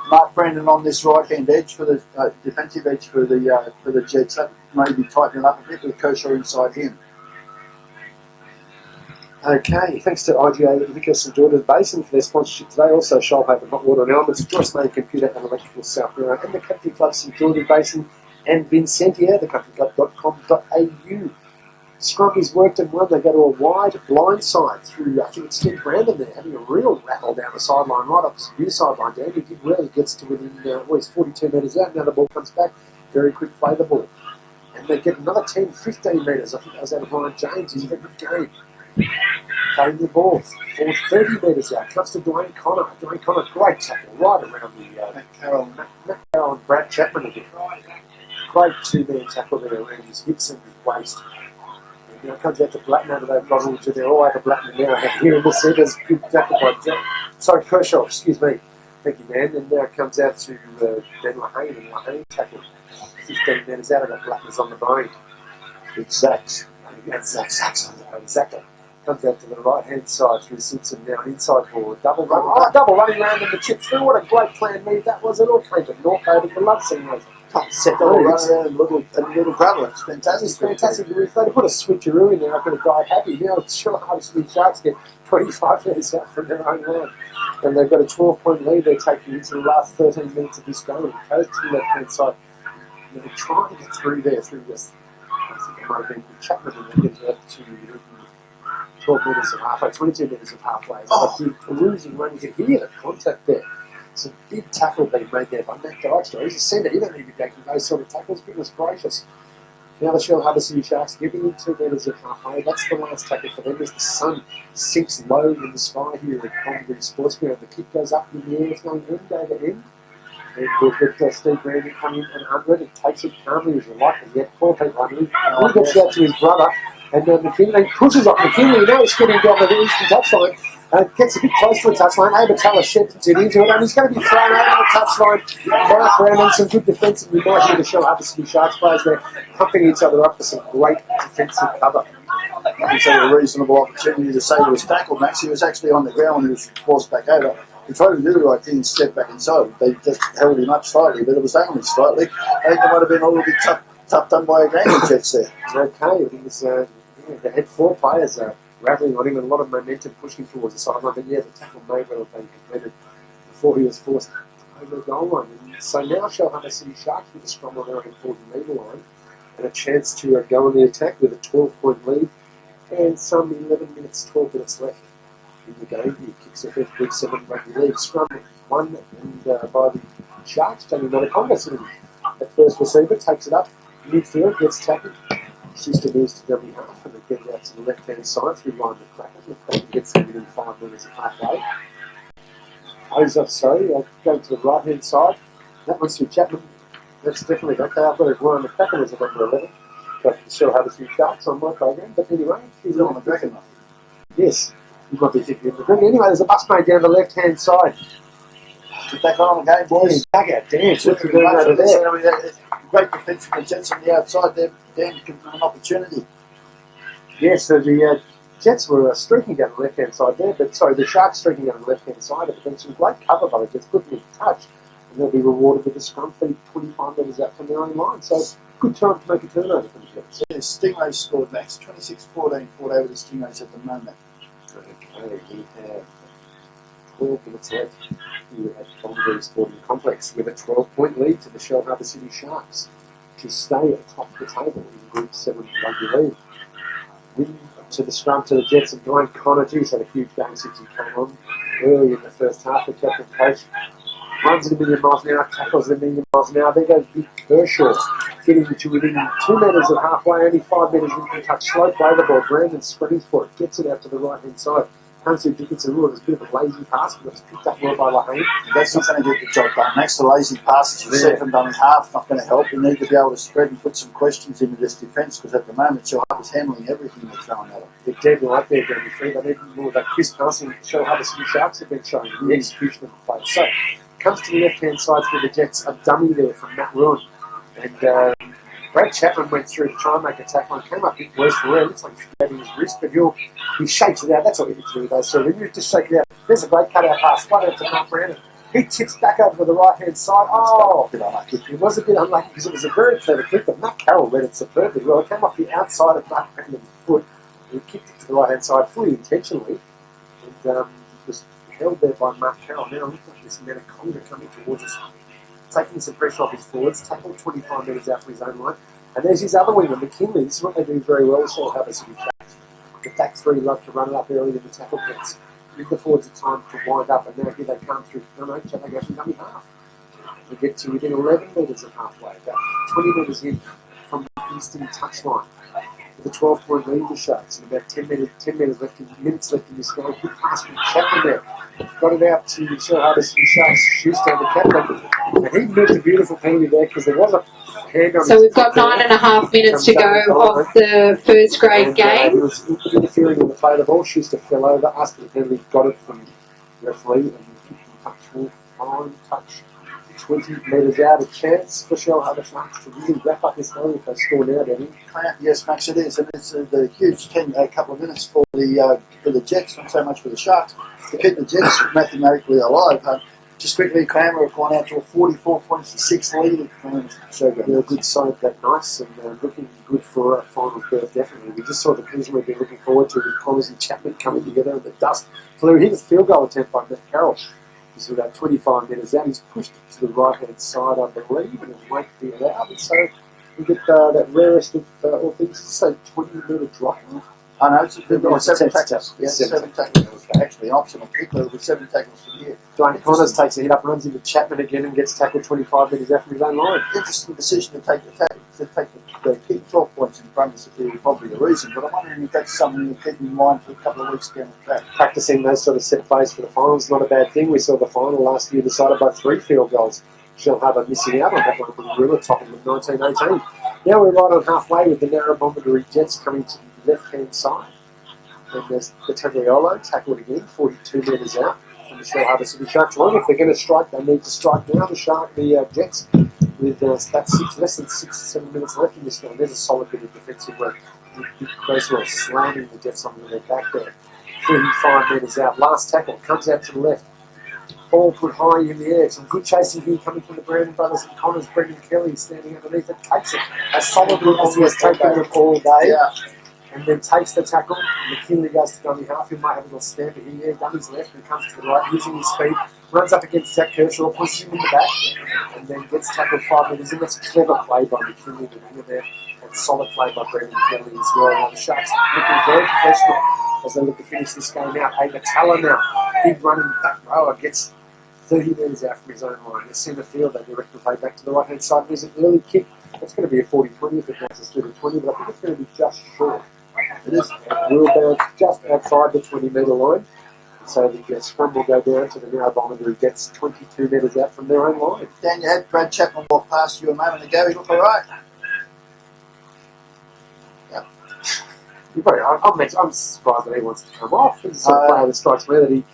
Mark Brandon on this right-hand edge for the defensive edge for the Jets. That may be tightening up a bit with Kershaw inside him. Okay, thanks to IGA Liquor St George's Basin for their sponsorship today. Also, Shellharbour Hot Water and Elements, Joyce May Computer and Electrical South Bureau, and the Country Club St George's Basin, and Vincentia, thecountryclub.com.au. Scrum is worked and won. They go to a wide blind side through, I think it's Ken Brandon there, having a real rattle down the sideline, right up the new sideline. Dan, he really gets to within, he's 42 metres out. Now the ball comes back. Very quick play the ball. And they get another 10, 15 metres. I think that was out of Ryan James. He's had a good game. Playing the ball. 30 metres out. Comes to Dwayne Connor. Dwayne Connor, great tackle right around the Matt Carroll and Brad Chapman again. Great two-man tackle there around his hips and his waist. And now it comes out to Blattman, they've got all to there, all over Blattman now. And here in the centres, good tackle by Kershaw, excuse me. Thank you, man. And now it comes out to Ben Lahane, and Lahane tackled 15 metres out of that. Blattman's on the bone. It's Zach's. That's Zach's on the bone. Exactly. Comes out to the right-hand side through Simpson now, inside ball. Double running around in the chip through. What a great plan move that was. It all came to North over. You love seeing those set Double run around and little gravel. It's fantastic. It's fantastic. If they'd put a switcheroo in there, I could have died happy. Now it's Shellharbour City Sharks get 25 metres out from their own line. And they've got a 12-point lead they're taking into the last 13 minutes of this game. It goes to the left-hand side. And they're trying to get through there, through this. I think it might have been Chapman, and they get up to 12 metres of halfway, 22 metres of halfway. Oh. A losing run, you can hear the contact there. It's a big tackle being made there by Matt Dykstra. He's a centre, you don't need to be making those sort of tackles. Goodness gracious. Now the Shellharbour City Sharks giving him 2 metres of halfway. That's the last tackle for them as the sun sinks low in the sky here at Bomaderry Sports Ground. The kick goes up in the air, it's going end over end. And we'll get Steve Brandon come in and under it. It takes it calmly as you like, and yet 4 feet under him. He gets out to his brother. And McKinley pushes off McKinley. You know he's getting down the eastern touchline. Gets a bit close to the touchline. Abertella sheds it into it, and he's going to be thrown over the touchline. Mark Brandon, some good defence, and you might hear the Shellharbour City Sharks players there pumping each other up for some great defensive cover. It's a reasonable opportunity to say he was tackled, Max. He was actually on the ground when he was forced back over. He tried to do the right thing and step back inside. They just held him up slightly, but it was only slightly. I think it might have been a little bit tough done by a game of Jets there. Okay, it was. They had 4 players rattling on him and a lot of momentum pushing towards the sideline. But yeah, the tackle may well have been completed before he was forced over the goal line. And so now Shellharbour City Sharks with a scrum on their own 40-metre line and a chance to go on the attack with a 12-point lead and some 12 minutes left in the game. He kicks off a big 7 rugby league. Scrum won and by the Sharks. Jamie Manaconga at first receiver takes it up. Midfield gets tackled. Schuster moves to dummy half and they get out to the left-hand side through line with Kraken. McCracken gets them within 5 metres of halfway. Going to the right-hand side. That one's through Chapman. That's definitely okay. I've got it. Ryan McCracken was at number 11. Got the Shellharbour City Sharks on my program. But anyway, he's on the Kraken. Yes, you might be thinking of the Kraken. Anyway, there's a bus mate down the left-hand side. Get back on the game, boys. Dugout dance. What's he doing over there? Great defence from the Jets on the outside there. Dan gives them an opportunity. Yes, so the Jets were streaking down the left-hand side there, the Sharks streaking down the left-hand side. But been some great cover by the Jets, good in touch, and they'll be rewarded with a scrum feed 25 metres out from their own line. So good time to make a turnover for the Jets. Yeah, Stingrays scored, Max. 26-14 fought over the Stingrays at the moment. Okay, we have 12 minutes left here at Bomaderry Sporting Complex with a 12-point lead to the Shellharbour City Sharks to stay atop the table in Group 7 Rugby League. Win to the scrum to the Jets and Dwayne Connor. He's had a huge game since he came on early in the first half. The captain coach runs at 1,000,000 miles an hour, tackles at 1,000,000 miles an hour. There goes Big Kershaw. getting to within 2 metres of halfway, only 5 metres in touch. Slow play the ball. Brandon springs for it, gets it out to the right hand side. Comes through Dickinson. There's a bit of a lazy pass, but it's picked up well by Lahane. That's not going to get the job done. Makes the lazy passes for second dummy half not going to help. You need to be able to spread and put some questions into this defence because at the moment Shellharbour's handling everything they're throwing at them. They're dead right there, Jeremy Free. They need more of that crisp passing. Shellharbour City Sharks have been showing the execution of the play. So, comes to the left-hand side for the Jets. A dummy there from Matt Ruin. And Brad Chapman went through to try and make a tackle and came up a bit worse for him. It looks like he's grabbing his wrist, but he shakes it out. That's all you need to do with those. So when you just shake it out, there's a great cut-out pass. Right out to Mark Brandon. He tips back over to the right-hand side. Oh, it was a bit unlucky because it was a very clever kick, but Matt Carroll read it superbly well. It came off the outside of Mark Brandon's foot. He kicked it to the right-hand side fully intentionally and was held there by Mark Carroll. Now, it looks like this Manaconga coming towards us, taking some pressure off his forwards, tackled 25 metres out from his own line. And there's his other winger, McKinley. This is what they do very well, Shellharbour City Sharks. The back three love to run it up early in the tackle pits. Give the forwards a time to wind up, and now here they come through. No, they go from dummy half. They get to within 11 metres of halfway, about 20 metres in from the eastern touchline. With a 12-point lead for Sharks, and about 10 minutes left in this game. Good pass from Chapman there. Got it out to Shellharbour City Sharks. Schuster, the captain. And he moved a beautiful penalty there because there was a hand on. So we've got 9.5 minutes to go of the first grade game. He was interfering in the play. The ball. Schuster fell over, asked for the penalty, got it from the referee, and touch 20 metres out. A chance for Shellharbour Sharks to really wrap up this game if they score now, Danny. Yes, Max, it is, and it's a huge couple of minutes for the Jets, not so much for the Sharks. To keep the Jets mathematically alive, just quickly, Clammer have gone out to a 44 points to 6 lead. They're a good side, that nice, and looking good for a final berth, definitely. We just saw the collision we've been looking forward to with Connors and Chapman coming together, and the dust flew. His field goal attempt by Matt Carroll. He's about 25 metres out. He's pushed it to the right-hand side, I believe, and it won't be allowed. And so we get that rarest of all things. It's a 20-metre drop. I know, it's a 7 tackles. Yeah, 7 tackles. Actually, an optional kick, but it was 7 tackles for the year. Dwayne Connors takes a hit up, runs into Chapman again, and gets tackled 25 metres out from his own line. Interesting decision to take the kick 12 points in front is probably a reason, but I'm wondering if that's something you keep in mind for a couple of weeks down the track. Practising those sort of set plays for the finals is not a bad thing. We saw the final last year decided by 3 field goals. Shellharbour missing out on that one with the Gorilla top in 1918. Now we're right on halfway with the Nowra-Bomaderry Jets coming to the left-hand side. And there's the Tagliolo tackled again, 42 metres out from the Shellharbour City Sharks line. If they're going to strike, they need to strike now. The Jets, with less than 6 or 7 minutes left in this game. There's a solid bit of defensive work. Cresswell slamming the Jets on their back there. 35 metres out. Last tackle comes out to the left. Ball put high in the air. Some good chasing here coming from the Brandon brothers and Connors. Brendan Kelly standing underneath it, takes it as solidly as he has taken it all day. Yeah. And then takes the tackle. McKinley goes to dummy half. He might have a little stamper here. Dummies left and comes to the right, using his speed. Runs up against Zach Kershaw, pushes him in the back, and then gets tackled 5 metres in. That's a clever play by McKinley, the winger there, and solid play by Brendan Kelly as well. Now the Sharks looking very professional as they look to finish this game out. Agatala now, big running back rower, gets 30 metres out from his own line. The centre field, they direct the play back to the right-hand side. There's an early kick. It's going to be a 40-20 if it bounces through the 20, but I think it's going to be just short. It is. We'll bounce just outside the 20-metre line. So the scrum will go down to the Nowra-Bomaderry Jets 22 metres out from their own line. Dan, you had Brad Chapman walk past you a moment ago. He looked all right. Yep. I'm surprised that he wants to come off. It's the sort of player that strikes me that he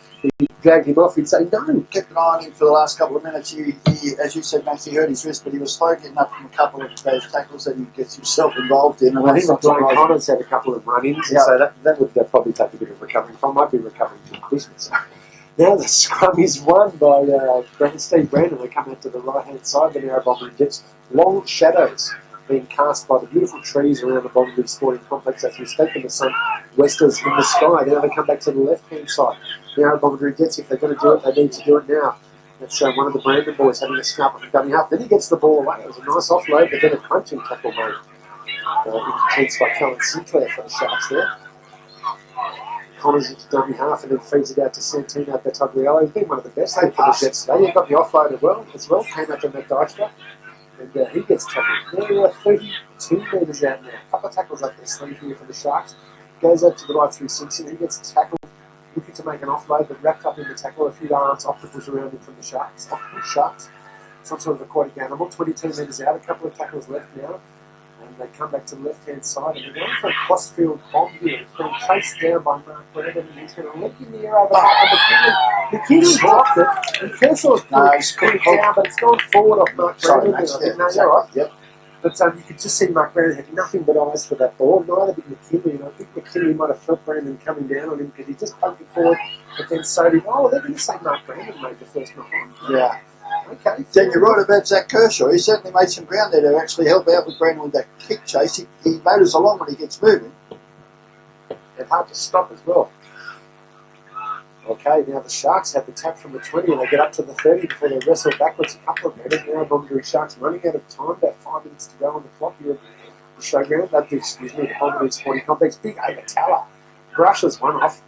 dragged him off. He'd say no. Kept an eye on him for the last couple of minutes. He as you said, Max, he hurt his wrist, but he was slow getting up from a couple of those tackles that he gets himself involved in. And I think Dwayne Connors had a couple of run-ins, and so that would probably take a bit of recovering from. Might be recovering till Christmas. Now the scrum is won by Steve Brandon. They come out to the right-hand side. The Nowra-Bomaderry Jets. Long shadows being cast by the beautiful trees around the Bomaderry Sporting Complex as we speak, and the sun westers in the sky. Now they come back to the left-hand side. Nowra-Bomaderry Jets, if they're going to do it, they need to do it now. That's one of the Brandon boys having a snap from dummy half. Then he gets the ball away. It was a nice offload, but then a crunching tackle made. Intense by Kellen Sinclair for the Sharks there. Connors into dummy half and then feeds it out to Santino Battagliolo. He's been one of the best there for the Jets today. He got the offload as well. Came out to Matt Dykstra. And he gets tackled. They're 32 metres out now. A couple of tackles up their sleeve here for the Sharks. Goes out to the right through Simpson. He gets tackled, looking to make an offload, but wrapped up in the tackle. A few arms, octopus around him from the Sharks. Octopus, Sharks. Some sort of aquatic animal. 22 metres out. A couple of tackles left now. And they come back to the left-hand side. And they're going for a cross-field bomb here. It's being chased down by Mark Brandon. And he's going to leap in the air over McKinley dropped it. And Kershaw's put it down, but it's gone forward off Mark Brandon. You're right. Yep. But you could just see Mark Brandon had nothing but eyes for that ball. Neither did McKinley. And I think McKinley might have felt Brandon coming down on him because he just pumped it forward. But then so did, they're going to say Mark Brandon made the first knock on. Yeah. Okay. Then you're right about Zach Kershaw. He certainly made some ground there to actually help out with Brandon with that kick chase. He motors along when he gets moving. And hard to stop as well. Okay, now the Sharks have the tap from the 20 and they get up to the 30 before they wrestle backwards a couple of metres. Nowra-Bomaderry Sharks running out of time, about 5 minutes to go on the clock here at the showground. The Bomaderry Sporting Complex. Big over Tower. Brushes one off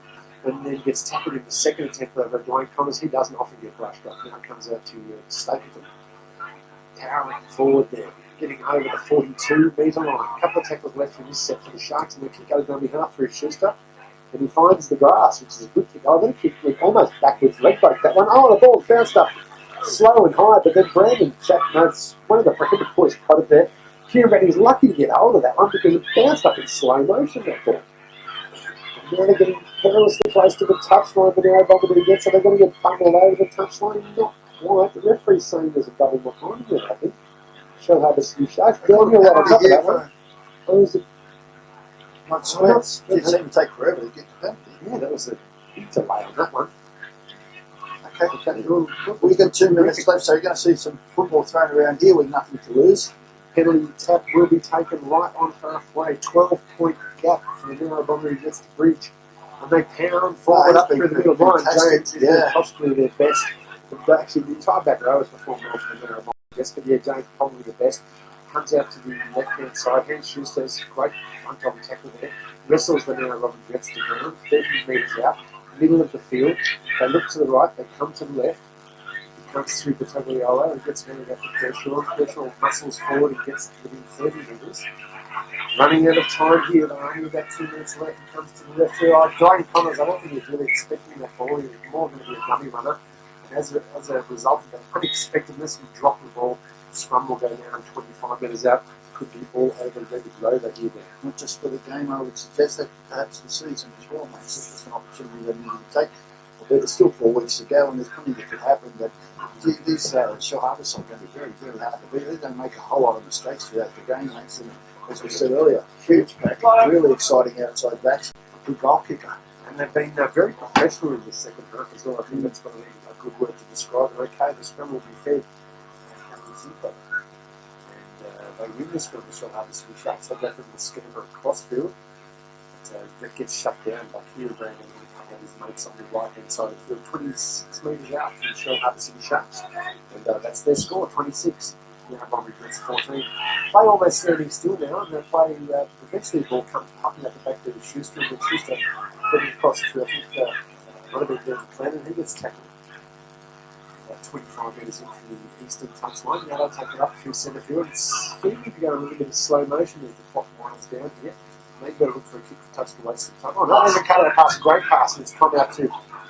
and then gets tackled in the second attempt over Dwayne Connors. He doesn't often get brushed off. Now comes out to Stapleton. Towering forward there, getting over the 42 metre line. A couple of tackles left from this set for the Sharks and the kick goes down behalf through Schuster. And he finds the grass, which is a good kick. That kick went almost backwards, leg break that one. The ball bounced up slow and high, but then Brandon notes one of the Brandon boys caught it there. Kieran was lucky to get hold of that one because it bounced up in slow motion, that ball. And now they're getting perilously close to the touchline, but Nowra-Bomaderry gets, so they're going to get bundled over the touchline. Not quite. The referee's saying there's a double behind it, I think. Shellharbour Sharks. Down here, on top of that one. Or is it? It didn't seem to take forever to get the penalty. Yeah, that was a big delay on that one. Okay. We've got 2 minutes left, so you're going to see some football thrown around here with nothing to lose. Penalty tap will be taken right on halfway. 12-point gap for Nowra-Bomaderry gets the bridge. And they pound forward up through the middle line. James is possibly their best. But actually, the entire back row has performed well for Nowra-Bomaderry. Yes, but yeah, James probably the best. Comes out to the left-hand side. Hans Schuster's great front-on tackle there. Wrestles the Nowra-Bomaderry gets to ground. 30 metres out. Middle of the field. They look to the right. They come to the left. He comes through Battagliola and gets handed out to Kershaw. Kershaw muscles forward and gets within 30 metres. Running out of time here, though, only about 2 minutes left. He comes to the left field. Dwayne Connors, I don't think he's really expecting that ball. He's more going to be a dummy runner. And as a result of that unexpectedness, he dropped the ball. Scrum will go down 25 metres out. Could be all over David Rover here now. Not just for the game, I would suggest that perhaps the season as well, mate. So it's an opportunity that you can take. But there's still 4 weeks to go, and there's plenty that could happen. But these Shellharbour are going to be very, very hard to beat. They're going to make a whole lot of mistakes throughout the game, mate. And as we said earlier, huge pack, really exciting outside backs, good goal kicker. And they've been very professional in the second half as well. I think that's probably a good word to describe it. Okay, the scrum will be fed. They win this from the Shellharbour Sharks. They go from the scammer across field. That gets shut down by Kieran Brandon and a couple of his mates on the right hand side of the field. 26 metres out from the Shellharbour Sharks. And that's their score, 26. Nowra-Bomaderry gets 14. Play almost standing still now, and they play, eventually the ball comes popping up the back to Schuster, and then Schuster getting across to, I think, one of the plan, and he gets tackled. 25 metres in from the eastern touchline. Now they'll take it up through centre field. It's seeming to go in a little bit of slow motion as the clock winds down here. Maybe they'll look for a kick for touch to waste some time. No, there's a cut of the pass, a great pass, and it's come out to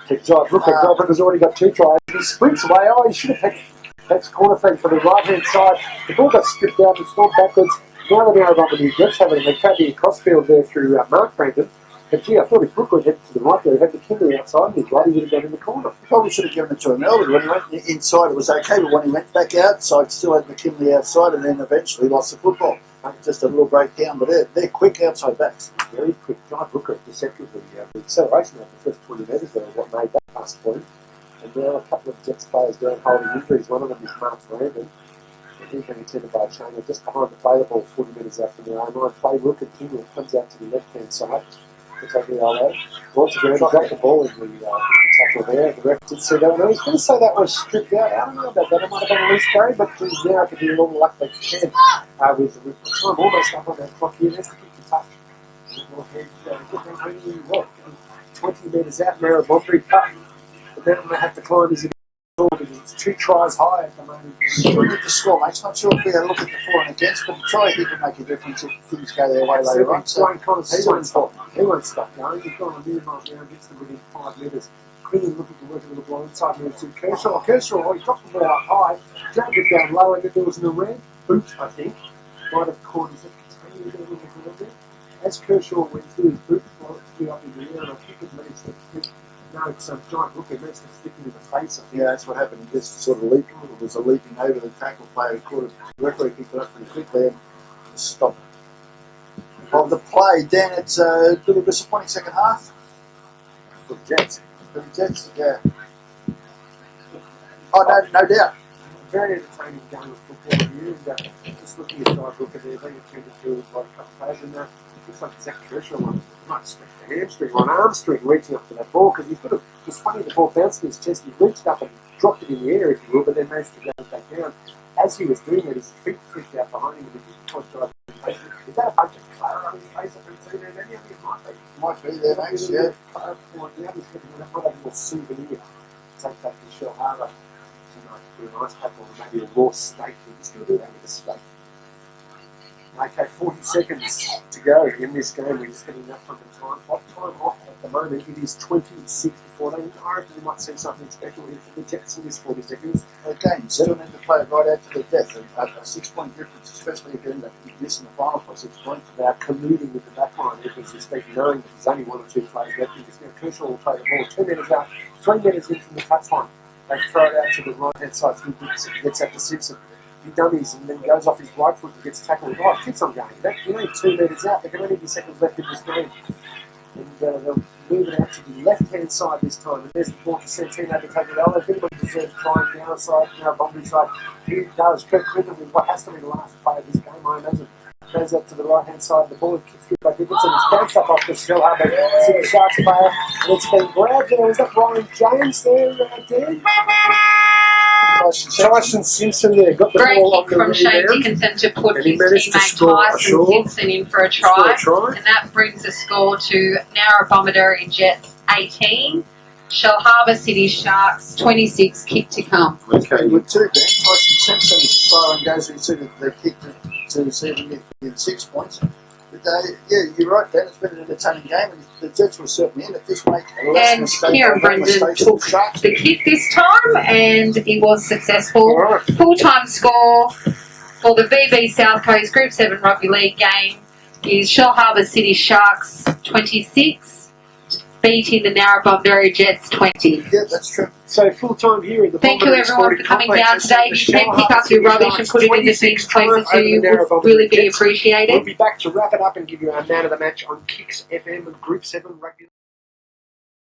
Jai Brooker. Jai Brooker's already got 2 tries. He sprints away. He should have picked that corner flag for the right-hand side. The ball got stripped out. It's gone backwards. Now the Nowra-Bomaderry gets have it, and they cut the crossfield there through Mark Brandon. But gee, I thought if Brooke would head to the right there, he had McKinley outside, and he's right, he would have gone in the corner. He probably should have given it to him earlier. When he went inside, it was okay, but when he went back outside, still had McKinley outside, and then eventually lost the football. Just a little breakdown, but they're quick outside backs. Very quick. Jai Brooker, deceptively, the acceleration of the first 20 metres there, what made that pass for him. And now a couple of Jets players down holding injuries. One of them is Mark Brandon. And he's being attended by a chainer just behind the play the ball 40 metres after the line. Play will continue. It comes out to the left-hand side. Battagliola. Ball to ground. He dropped the ball in the tackle there. The ref did see that one. I was going to say that was stripped out. I don't know about that. It might have been a loose carry, but now I can do all the luck they can. With time almost up on that clock here. That's the kick to touch. Get them 20 metres out. Nowra-Bomaderry cut. But then they have to climb his because it's 2 tries high at the moment. Still with the score, mate. It's not sure if we're going to look at the for and against, but the try here can make a difference if things go their way later on. So Brian Connors, he won't stop going. He's gone a million miles an hour, gets them within 5 metres. Quinlan looking to work a little blind side move to Kershaw. Kershaw, he dropped the ball up high, dragged it down low, and then there was an red boot, I think. Might have caught his continued a little bit. As Kershaw went through his boot, flew up in the air, and I think it managed to stick. No, it's giant look, it managed to stick into the face, I think. yeah, that's what happened. He just sort of leaped. It was a leaping over the tackle player. Caught it directly, picked it up pretty quickly and stopped. Of the play, Dan, it's a little disappointing second half. For the Jets. For the Jets, yeah. Oh, no doubt. Very entertaining game of football here, and just looking at Giant Looker there, being attended to by a couple of players, and looks like Zach Kershaw might stretch the hamstring or an arm string reaching up for that ball, because he could have, just funny, the ball bounced in his chest, he reached up and dropped it in the air, if you will, but then managed to go back down. As he was doing it, his feet flicked out behind him, and he didn't quite drive in his face. Is that a bunch of claret on his face? I haven't seen it. Any of it might be. Might be there, mate, yeah. That might have been a souvenir. Take that to Shellharbour tonight. Do a nice tackle, or maybe a raw steak. You can still do that with a steak. Okay, 40 seconds to go in this game. We're just getting that from the time off at the moment. It is 26 to 14. I reckon we might see something special here for the Jets in this 40 seconds. Again, still need to play it right out to the death. A 6-point difference, especially if you end up missing the final by 6 points. They are colluding with the backline, as we speak, knowing that there's only 1 or 2 players left. Because now Kershaw will play the ball 2 metres out, 3 metres in from the touchline. They throw it out to the right-hand side. He gets out to Simpson. He dummies and then goes off his right foot and gets tackled. Oh, it keeps on going. You're only 2 metres out. There can only be seconds left in this game. And they'll move it out to the left-hand side this time. And there's the ball for Santino to take it over. If anybody deserves trying downside, Nowra-Bomaderry side, he does. Kurt Quinlan with what has to be the last play of this game, I imagine. Goes out to the right-hand side. The ball kicks through by Dickinson. It's bounced up off the Shellharbour City Sharks player. And it's been grabbed there. Was that Brian James there, Dan? Tyson Simpson there got the Great ball on kick the from Shane rebound. Dickinson to put And he his managed to teammate score, Tyson sure. Simpson in for a try. And that brings the score to Nowra-Bomaderry Jets 18, Shellharbour City Sharks 26, kick to come. Okay, With 2 Ben, Tyson Simpson is a slow and goes into the kick to see if we can get 6 points. But yeah, you're right, Dan. It's been an entertaining game, and the Jets were certainly in it. This make less And mistake. Kieran Brendan took the kick this time, and he was successful. Alright. Full-time score for the VB South Coast Group 7 Rugby League game is Shellharbour City Sharks 26, beating the Nowra-Bomaderry Jets 20. Yeah, that's true. So full time here in the Thank you everyone for coming down today. If you can pick up your rubbish and put it in the things closer to you, would really be appreciated. We'll be back to wrap it up and give you our man of the match on Kicks FM and Group 7 Rugby League.